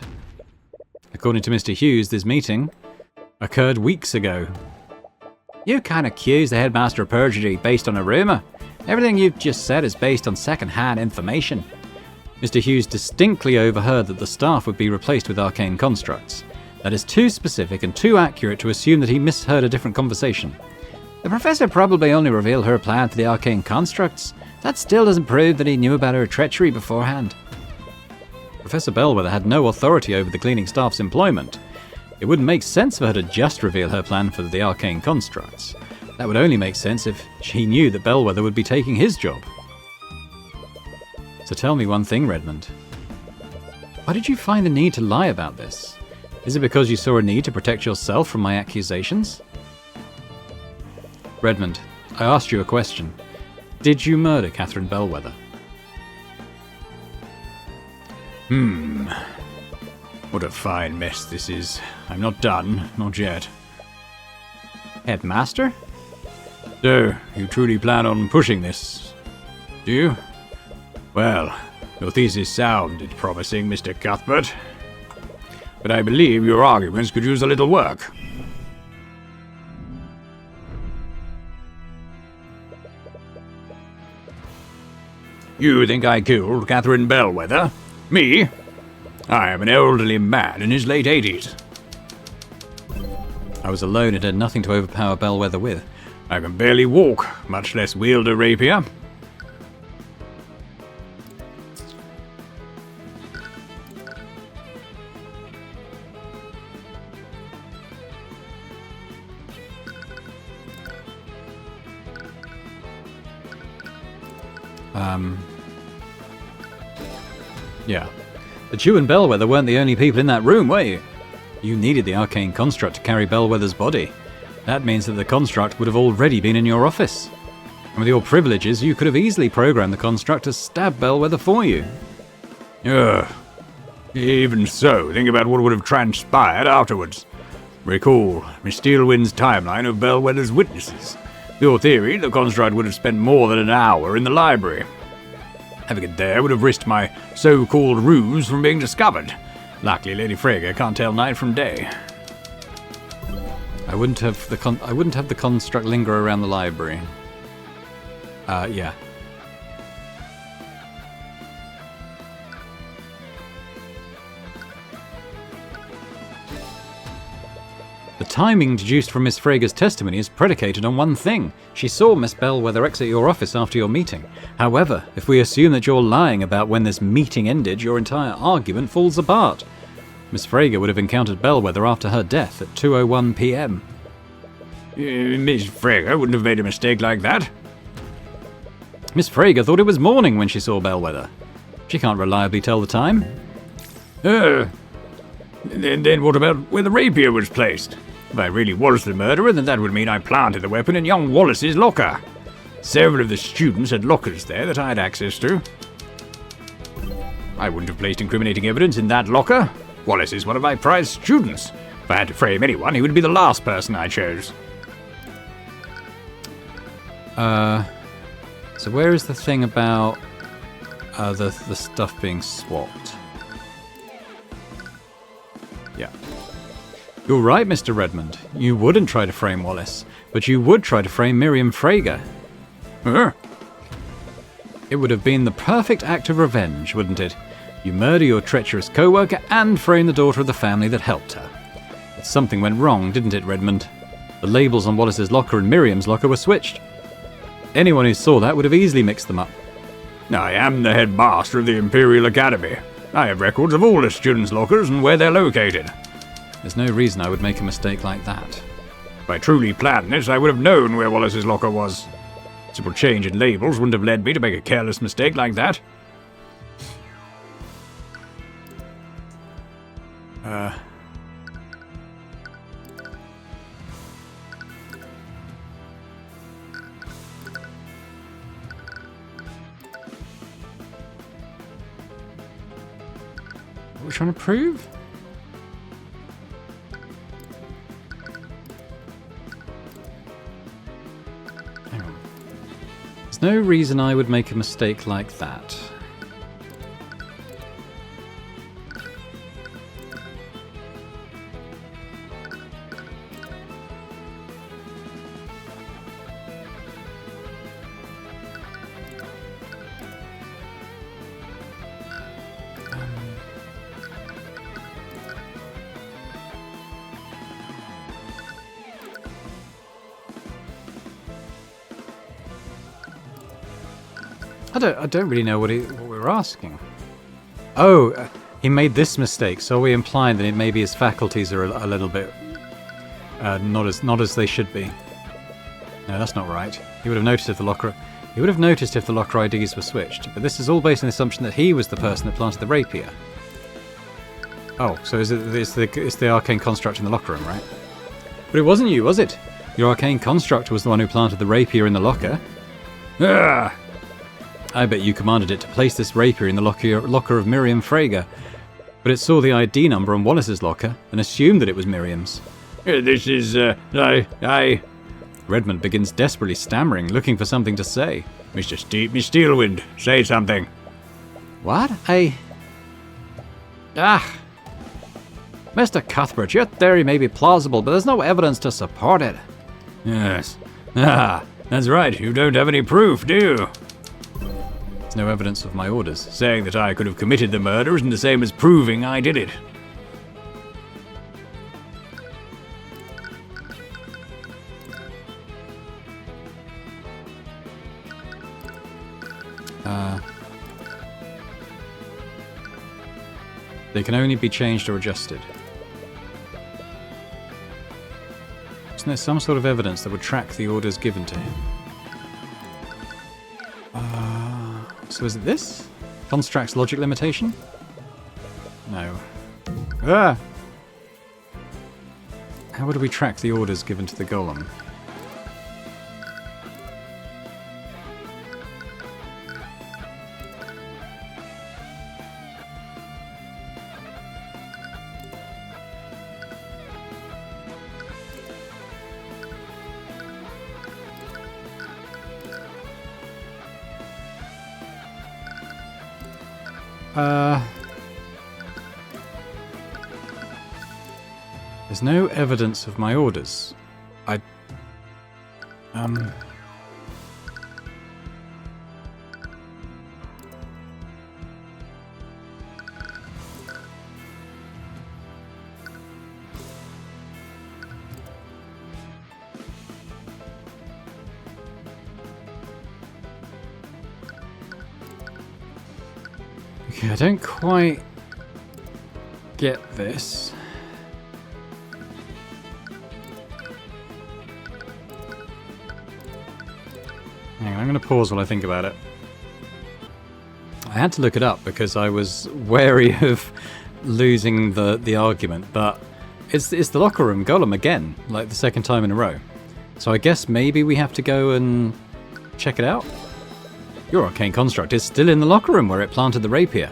According to Mr. Hughes, this meeting occurred weeks ago. You can't accuse the headmaster of perjury based on a rumour. Everything you've just said is based on second-hand information. Mr. Hughes distinctly overheard that the staff would be replaced with arcane constructs. That is too specific and too accurate to assume that he misheard a different conversation. The professor probably only revealed her plan for the arcane constructs. That still doesn't prove that he knew about her treachery beforehand. Professor Bellwether had no authority over the cleaning staff's employment. It wouldn't make sense for her to just reveal her plan for the arcane constructs. That would only make sense if she knew that Bellwether would be taking his job. So tell me one thing, Redmond. Why did you find the need to lie about this? Is it because you saw a need to protect yourself from my accusations? Redmond, I asked you a question. Did you murder Catherine Bellwether? What a fine mess this is. I'm not done, not yet. Headmaster? So, you truly plan on pushing this, do you? Well, your thesis sounded promising, Mr. Cuthbert. But I believe your arguments could use a little work. You think I killed Catherine Bellwether? Me? I am an elderly man in his late 80s. I was alone and had nothing to overpower Bellwether with. I can barely walk, much less wield a rapier. Yeah. But you and Bellwether weren't the only people in that room, were you? You needed the arcane construct to carry Bellwether's body. That means that the construct would have already been in your office. And with your privileges, you could have easily programmed the construct to stab Bellwether for you. Even so, think about what would have transpired afterwards. Recall Miss Steelwind's timeline of Bellwether's witnesses. Your theory, the construct would have spent more than an hour in the library. Having it there would have risked my so-called ruse from being discovered. Luckily, Lady Frege can't tell night from day. I wouldn't have the construct linger around the library. Yeah. The timing deduced from Miss Frege's testimony is predicated on one thing. She saw Miss Bellwether exit your office after your meeting. However, if we assume that you're lying about when this meeting ended, your entire argument falls apart. Miss Frege would have encountered Bellwether after her death at 2:01 p.m. Miss Frege wouldn't have made a mistake like that. Miss Frege thought it was morning when she saw Bellwether. She can't reliably tell the time. Then what about where the rapier was placed? If I really was the murderer, then that would mean I planted the weapon in young Wallace's locker. Several of the students had lockers there that I had access to. I wouldn't have placed incriminating evidence in that locker. Wallace is one of my prized students. If I had to frame anyone, he would be the last person I chose. So where is the thing about the stuff being swapped? Yeah. You're right, Mr. Redmond. You wouldn't try to frame Wallace, but you would try to frame Miriam Frege. Huh? It would have been the perfect act of revenge, wouldn't it? You murder your treacherous co-worker and frame the daughter of the family that helped her. But something went wrong, didn't it, Redmond? The labels on Wallace's locker and Miriam's locker were switched. Anyone who saw that would have easily mixed them up. I am the headmaster of the Imperial Academy. I have records of all the students' lockers and where they're located. There's no reason I would make a mistake like that. If I truly planned this, I would have known where Wallace's locker was. Simple change in labels wouldn't have led me to make a careless mistake like that. What are we trying to prove? Hang on. There's no reason I would make a mistake like that. I don't really know what we were asking. Oh, he made this mistake, so we implying that maybe his faculties are a little bit not as they should be. No, that's not right. He would have noticed if the locker IDs were switched. But this is all based on the assumption that he was the person that planted the rapier. Oh, so it's the arcane construct in the locker room, right? But it wasn't you, was it? Your arcane construct was the one who planted the rapier in the locker. Ah! I bet you commanded it to place this rapier in the locker of Miriam Frager. But it saw the ID number on Wallace's locker and assumed that it was Miriam's. This is, I... Redmond begins desperately stammering, looking for something to say. Miss Steelwind, say something. What? Mr. Cuthbert, your theory may be plausible, but there's no evidence to support it. Yes. That's right. You don't have any proof, do you? There's no evidence of my orders. Saying that I could have committed the murder isn't the same as proving I did it. They can only be changed or adjusted. Isn't there some sort of evidence that would track the orders given to him? So is it this? Construct's logic limitation? No. How would we track the orders given to the golem? There's no evidence of my orders. Okay, I don't quite get this. Hang on, I'm going to pause while I think about it. I had to look it up because I was wary of losing the argument, but it's the locker room golem again, like the second time in a row. So I guess maybe we have to go and check it out? Your arcane construct is still in the locker room where it planted the rapier.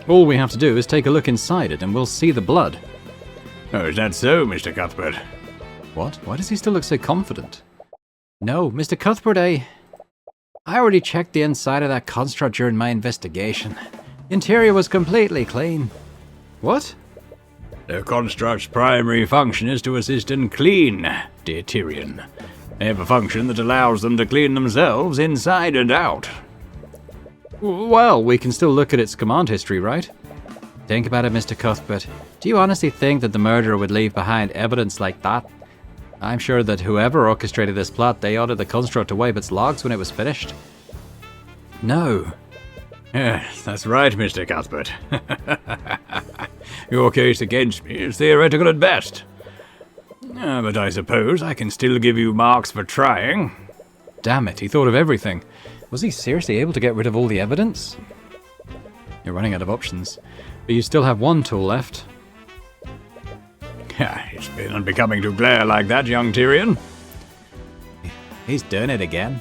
All we have to do is take a look inside it and we'll see the blood. Oh, is that so, Mr. Cuthbert? What? Why does he still look so confident? No, Mr. Cuthbert, I already checked the inside of that construct during my investigation. The interior was completely clean. What? The construct's primary function is to assist and clean, dear Tyrion. They have a function that allows them to clean themselves inside and out. Well, we can still look at its command history, right? Think about it, Mr. Cuthbert. Do you honestly think that the murderer would leave behind evidence like that? I'm sure that whoever orchestrated this plot, they ordered the construct to wipe its logs when it was finished. No. Yes, that's right, Mr. Cuthbert. Your case against me is theoretical at best. But I suppose I can still give you marks for trying. Damn it, he thought of everything. Was he seriously able to get rid of all the evidence? You're running out of options. But you still have one tool left. It's been unbecoming to glare like that, young Tyrion. He's done it again.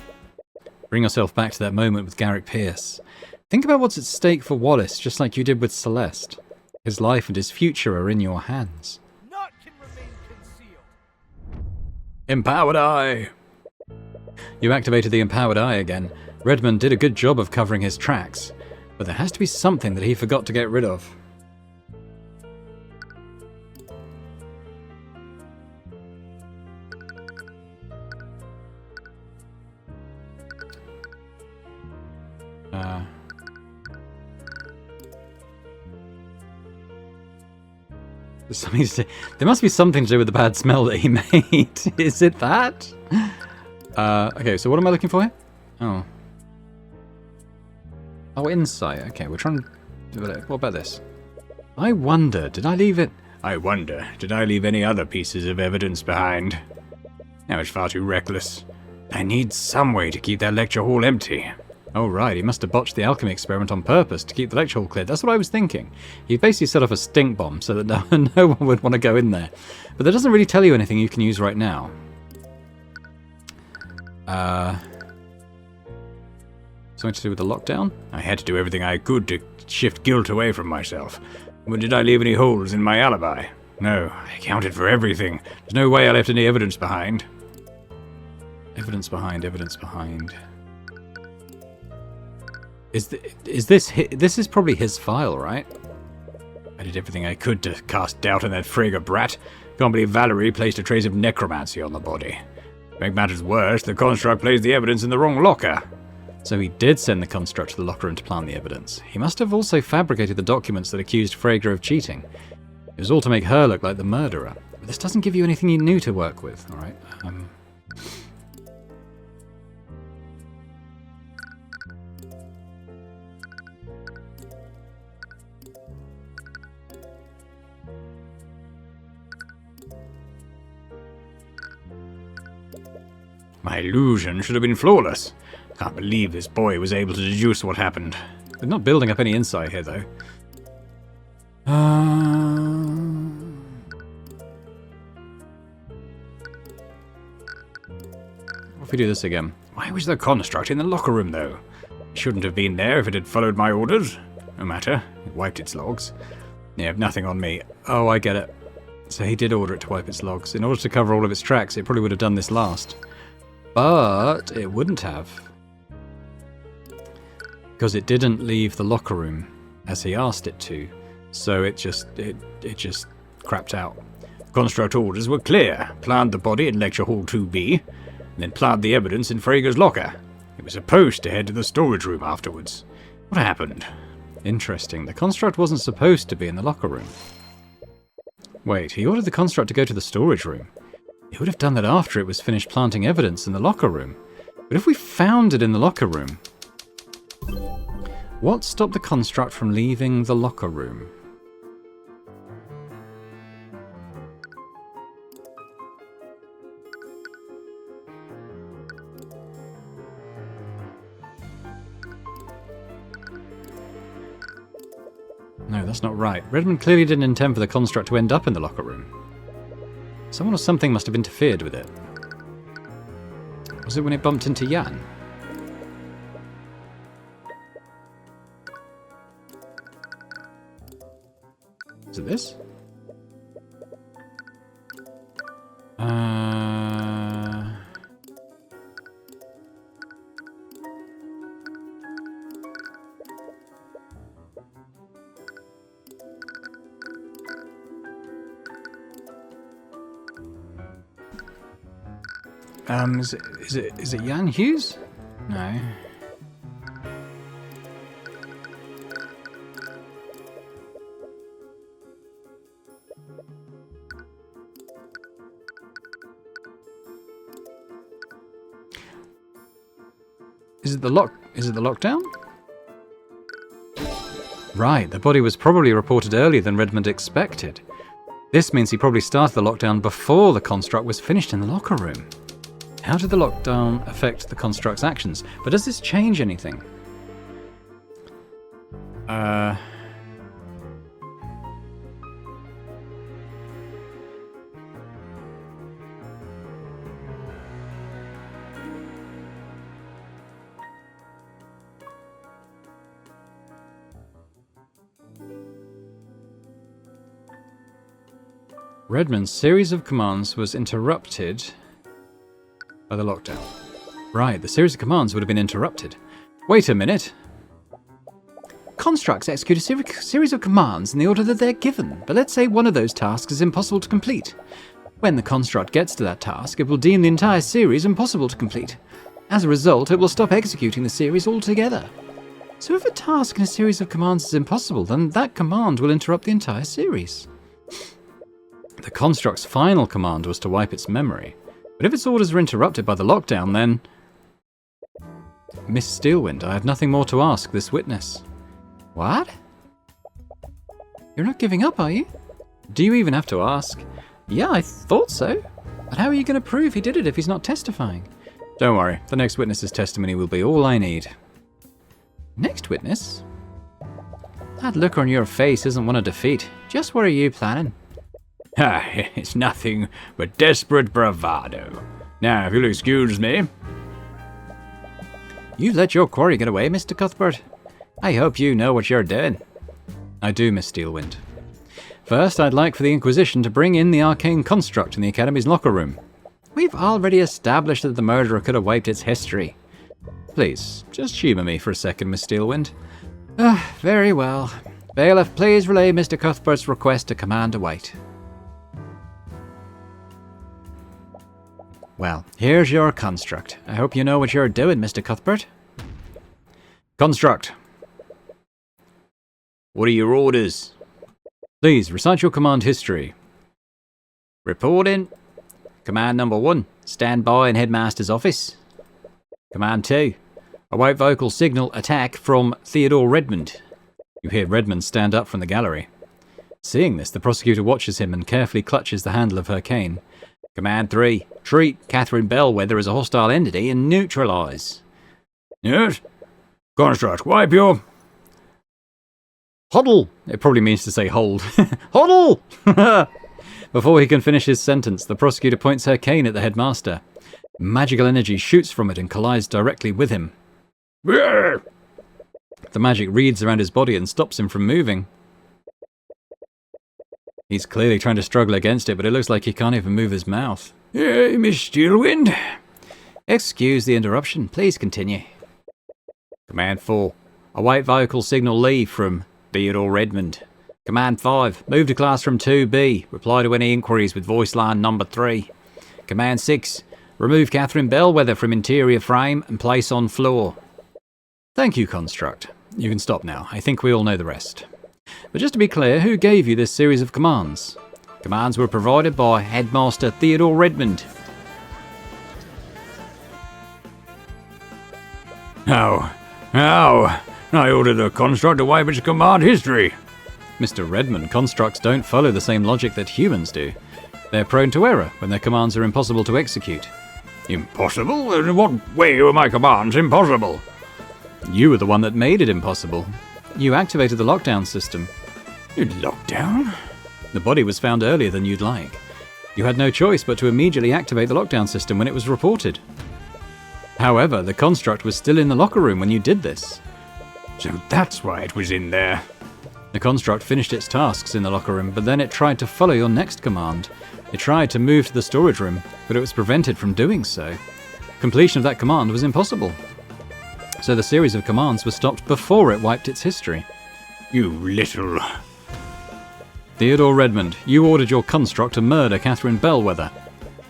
Bring yourself back to that moment with Garrick Pierce. Think about what's at stake for Wallace, just like you did with Celeste. His life and his future are in your hands. Naught can remain concealed. Empowered Eye. You activated the Empowered Eye again. Redmond did a good job of covering his tracks, but there has to be something that he forgot to get rid of. There must be something to do with the bad smell that he made. Is it that? Okay, so what am I looking for here? Oh. Oh, insight. Okay, we're trying to do it. What about this? I wonder, did I leave it? I wonder, did I leave any other pieces of evidence behind? That was far too reckless. I need some way to keep that lecture hall empty. Oh, right, he must have botched the alchemy experiment on purpose to keep the lecture hall clear. That's what I was thinking. He basically set off a stink bomb so that no one would want to go in there. But that doesn't really tell you anything you can use right now. Something to do with the lockdown? I had to do everything I could to shift guilt away from myself. But did I leave any holes in my alibi? No, I accounted for everything. There's no way I left any evidence behind. Evidence behind, evidence behind. Is this is probably his file, right? I did everything I could to cast doubt on that Frege brat. Can't believe Valerie placed a trace of necromancy on the body. To make matters worse, the construct placed the evidence in the wrong locker. So he did send the construct to the locker room to plant the evidence. He must have also fabricated the documents that accused Frege of cheating. It was all to make her look like the murderer. But this doesn't give you anything you new to work with, alright? My illusion should have been flawless. Can't believe this boy was able to deduce what happened. They're not building up any insight here, though. What if we do this again? Why was the construct in the locker room, though? It shouldn't have been there if it had followed my orders. No matter, it wiped its logs. You have nothing on me. Oh, I get it. So he did order it to wipe its logs. In order to cover all of its tracks, it probably would have done this last. But it wouldn't have. Because it didn't leave the locker room as he asked it to. So it just crapped out. Construct orders were clear. Plant the body in Lecture Hall 2B, and then plant the evidence in Frege's locker. It was supposed to head to the storage room afterwards. What happened? Interesting. The construct wasn't supposed to be in the locker room. Wait, he ordered the construct to go to the storage room. He would have done that after it was finished planting evidence in the locker room. But if we found it in the locker room, what stopped the construct from leaving the locker room? No, that's not right. Redmond clearly didn't intend for the construct to end up in the locker room. Someone or something must have interfered with it. Was it when it bumped into Jan? Is it this? Is it Jan Hughes? No. Is it the lockdown? Right, the body was probably reported earlier than Redmond expected. This means he probably started the lockdown before the construct was finished in the locker room. How did the lockdown affect the construct's actions? But does this change anything? Redmond's series of commands was interrupted by the lockdown. Right, the series of commands would have been interrupted. Wait a minute. Constructs execute a series of commands in the order that they're given, but let's say one of those tasks is impossible to complete. When the construct gets to that task, it will deem the entire series impossible to complete. As a result, it will stop executing the series altogether. So if a task in a series of commands is impossible, then that command will interrupt the entire series. The construct's final command was to wipe its memory, but if its orders are interrupted by the lockdown, then... Miss Steelwind, I have nothing more to ask this witness. What? You're not giving up, are you? Do you even have to ask? Yeah, I thought so. But how are you going to prove he did it if he's not testifying? Don't worry, the next witness's testimony will be all I need. Next witness? That look on your face isn't one of defeat. Just what are you planning? Ah, it's nothing but desperate bravado. Now, if you'll excuse me. You've let your quarry get away, Mr. Cuthbert. I hope you know what you're doing. I do, Miss Steelwind. First, I'd like for the Inquisition to bring in the arcane construct in the Academy's locker room. We've already established that the murderer could have wiped its history. Please, just humour me for a second, Miss Steelwind. Very well. Bailiff, please relay Mr. Cuthbert's request to Commander White. Well, here's your construct. I hope you know what you're doing, Mr. Cuthbert. Construct. What are your orders? Please, recite your command history. Reporting. Command number 1, stand by in Headmaster's office. Command 2, await vocal signal attack from Theodore Redmond. You hear Redmond stand up from the gallery. Seeing this, the prosecutor watches him and carefully clutches the handle of her cane. Command 3, treat Catherine Bellwether as a hostile entity and neutralise. Yes? Construct, wipe your... Huddle! It probably means to say hold. Huddle! Before he can finish his sentence, the prosecutor points her cane at the headmaster. Magical energy shoots from it and collides directly with him. The magic reads around his body and stops him from moving. He's clearly trying to struggle against it, but it looks like he can't even move his mouth. Miss Steelwind? Excuse the interruption. Please continue. Command 4, await vocal signal leave from Theodore Redmond. Command 5, move to classroom 2B. Reply to any inquiries with voice line number 3. Command 6, remove Catherine Bellwether from interior frame and place on floor. Thank you, Construct. You can stop now. I think we all know the rest. But just to be clear, who gave you this series of commands? Commands were provided by Headmaster Theodore Redmond. How? I ordered the construct to wipe its command history. Mr. Redmond, constructs don't follow the same logic that humans do. They're prone to error when their commands are impossible to execute. Impossible? In what way were my commands impossible? You were the one that made it impossible. You activated the lockdown system. Lockdown? The body was found earlier than you'd like. You had no choice but to immediately activate the lockdown system when it was reported. However, the construct was still in the locker room when you did this. So that's why it was in there. The construct finished its tasks in the locker room, but then it tried to follow your next command. It tried to move to the storage room, but it was prevented from doing so. Completion of that command was impossible. So the series of commands was stopped before it wiped its history. You little... Theodore Redmond, you ordered your construct to murder Catherine Bellwether.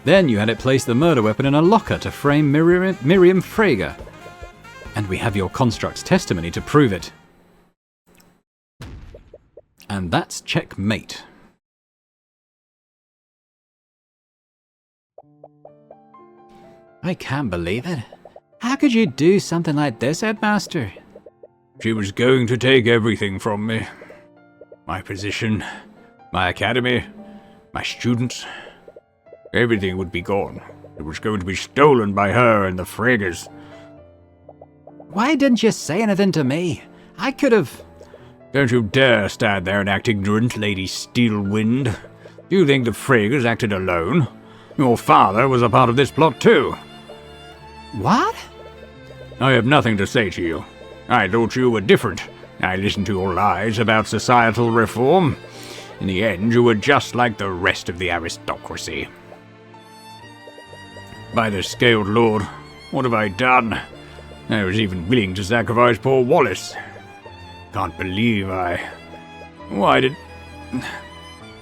Then you had it place the murder weapon in a locker to frame Miriam Frager. And we have your construct's testimony to prove it. And that's checkmate. I can't believe it. How could you do something like this, Headmaster? She was going to take everything from me. My position, my academy, my students. Everything would be gone. It was going to be stolen by her and the Fragers. Why didn't you say anything to me? I could have... Don't you dare stand there and act ignorant, Lady Steelwind. Do you think the Fragers acted alone? Your father was a part of this plot too. What? I have nothing to say to you. I thought you were different. I listened to your lies about societal reform. In the end, you were just like the rest of the aristocracy. By the scaled lord, what have I done? I was even willing to sacrifice poor Wallace. Can't believe Why did...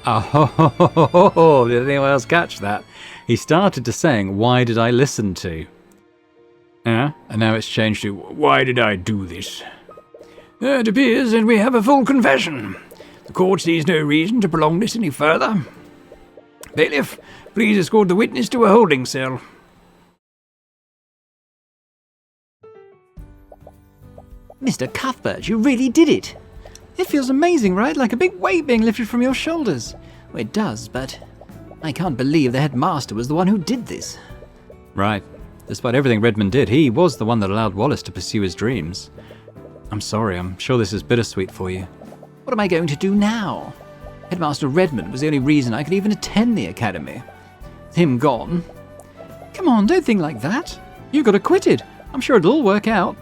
Oh, did anyone else catch that? He started to saying, "Why did I listen to?" And now it's changed to, why did I do this? It appears that we have a full confession. The court sees no reason to prolong this any further. Bailiff, please escort the witness to a holding cell. Mr. Cuthbert, you really did it. It feels amazing, right? Like a big weight being lifted from your shoulders. Well, it does, but I can't believe the headmaster was the one who did this. Right. Despite everything Redmond did, he was the one that allowed Wallace to pursue his dreams. I'm sorry, I'm sure this is bittersweet for you. What am I going to do now? Headmaster Redmond was the only reason I could even attend the academy. With him gone. Come on, don't think like that. You got acquitted. I'm sure it'll all work out.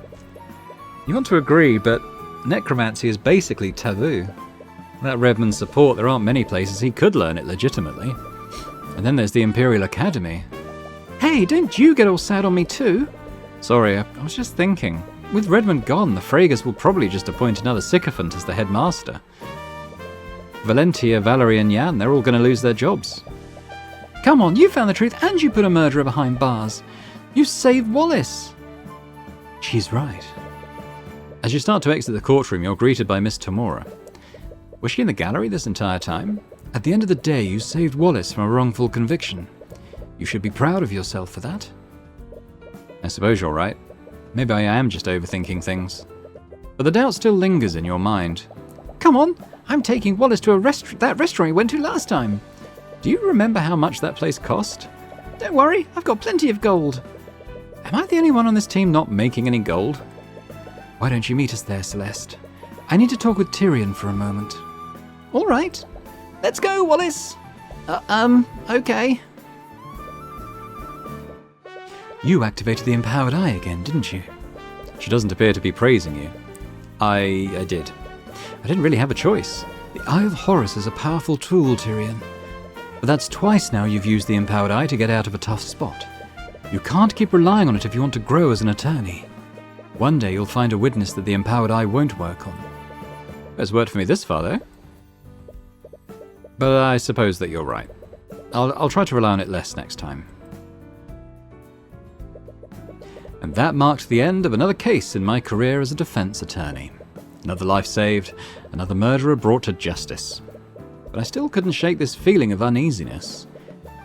You want to agree, but necromancy is basically taboo. Without Redmond's support, there aren't many places he could learn it legitimately. And then there's the Imperial Academy. Hey, don't you get all sad on me too. Sorry, I was just thinking. With Redmond gone, the Fragers will probably just appoint another sycophant as the headmaster. Valentia, Valerie and Jan, they're all going to lose their jobs. Come on, you found the truth and you put a murderer behind bars. You saved Wallace. She's right. As you start to exit the courtroom, you're greeted by Miss Tamora. Was she in the gallery this entire time? At the end of the day, you saved Wallace from a wrongful conviction. You should be proud of yourself for that. I suppose you're right. Maybe I am just overthinking things. But the doubt still lingers in your mind. Come on, I'm taking Wallace to that restaurant he went to last time. Do you remember how much that place cost? Don't worry, I've got plenty of gold. Am I the only one on this team not making any gold? Why don't you meet us there, Celeste? I need to talk with Tyrion for a moment. All right. Let's go, Wallace. Okay. You activated the Empowered Eye again, didn't you? She doesn't appear to be praising you. I did. I didn't really have a choice. The Eye of Horus is a powerful tool, Tyrion. But that's twice now you've used the Empowered Eye to get out of a tough spot. You can't keep relying on it if you want to grow as an attorney. One day you'll find a witness that the Empowered Eye won't work on. It's worked for me this far, though. But I suppose that you're right. I'll try to rely on it less next time. And that marked the end of another case in my career as a defense attorney. Another life saved, another murderer brought to justice. But I still couldn't shake this feeling of uneasiness.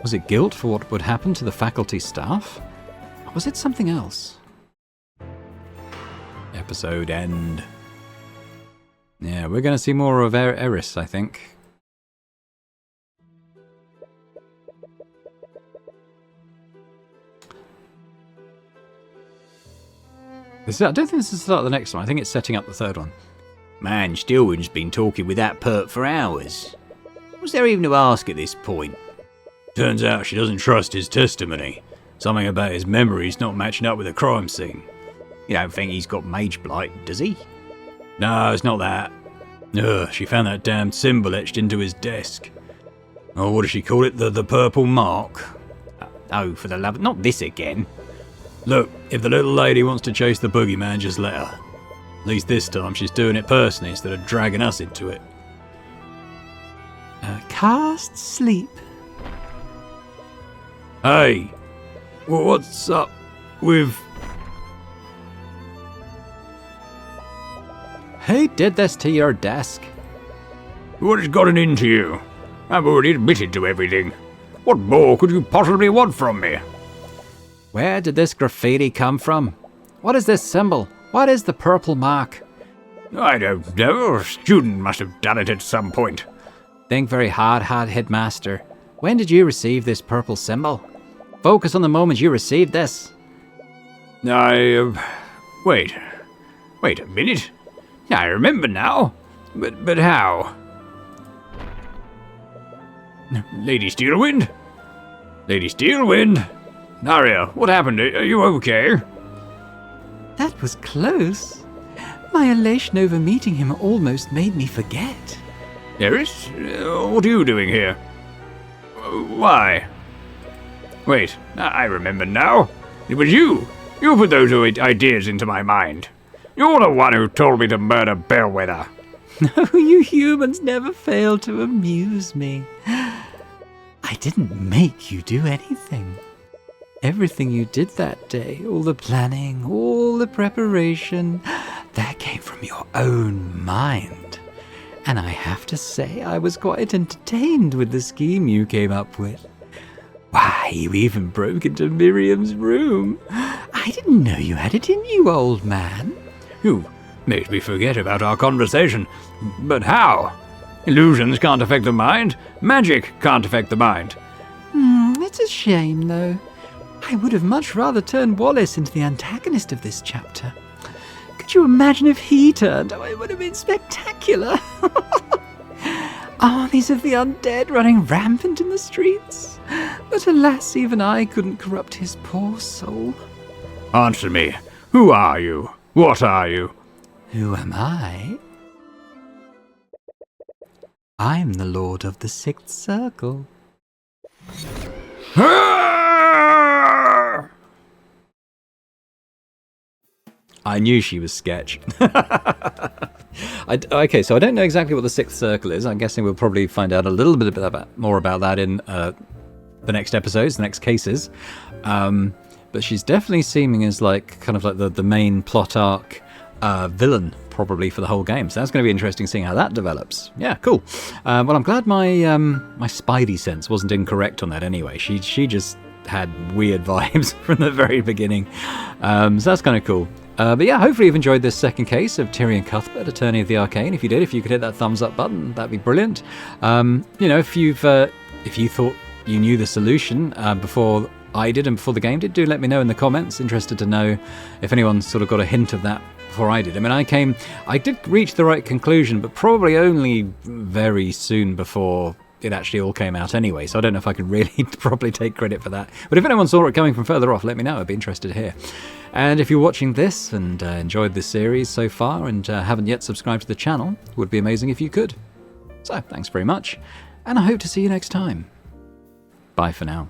Was it guilt for what would happen to the faculty staff? Or was it something else? Episode end. Yeah, we're going to see more of Eris, I think. I don't think this is the start of the next one. I think it's setting up the third one. Man, Stillwin's been talking with that perp for hours. What's there even to ask at this point? Turns out she doesn't trust his testimony. Something about his memories not matching up with the crime scene. You don't think he's got mage blight, does he? No, it's not that. She found that damned symbol etched into his desk. Oh, what does she call it? The purple mark? Oh, for the love... Not this again. Look, if the little lady wants to chase the boogeyman, just let her. At least this time she's doing it personally instead of dragging us into it. Cast sleep. Hey, what's up with... Who did this to your desk? What has gotten into you? I've already admitted to everything. What more could you possibly want from me? Where did this graffiti come from? What is this symbol? What is the purple mark? I don't know. A student must have done it at some point. Think very hard, Headmaster. When did you receive this purple symbol? Focus on the moment you received this. Wait a minute. I remember now. But how? Lady Steelwind? Lady Steelwind? Naria, what happened? Are you okay? That was close. My elation over meeting him almost made me forget. Eris? What are you doing here? Why? Wait, I remember now. It was you. You put those ideas into my mind. You're the one who told me to murder Bellwether. No, you humans never fail to amuse me. I didn't make you do anything. Everything you did that day, all the planning, all the preparation, that came from your own mind. And I have to say, I was quite entertained with the scheme you came up with. Why, you even broke into Miriam's room. I didn't know you had it in you, old man. You made me forget about our conversation. But how? Illusions can't affect the mind. Magic can't affect the mind. It's a shame, though. I would have much rather turned Wallace into the antagonist of this chapter. Could you imagine if he turned? Oh, it would have been spectacular. Armies of the undead running rampant in the streets. But alas, even I couldn't corrupt his poor soul. Answer me. Who are you? What are you? Who am I? I'm the Lord of the Sixth Circle. I knew she was sketch. Okay, so I don't know exactly what the Sixth Circle is. I'm guessing we'll probably find out a little bit more about that in the next episodes, the next cases. But she's definitely seeming as like kind of like the main plot arc villain probably for the whole game. So that's going to be interesting seeing how that develops. Yeah, cool. Well, I'm glad my spidey sense wasn't incorrect on that anyway. She just had weird vibes from the very beginning. So that's kind of cool. But yeah, hopefully you've enjoyed this second case of Tyrion Cuthbert, Attorney of the Arcane. If you did, if you could hit that thumbs up button, that'd be brilliant. If you thought you knew the solution before I did and before the game did, do let me know in the comments. Interested to know if anyone sort of got a hint of that before I did. I mean, I did reach the right conclusion, but probably only very soon before it actually all came out anyway, so I don't know if I can really properly take credit for that. But if anyone saw it coming from further off, let me know. I'd be interested to hear. And if you're watching this and enjoyed this series so far and haven't yet subscribed to the channel, it would be amazing if you could. So, thanks very much, and I hope to see you next time. Bye for now.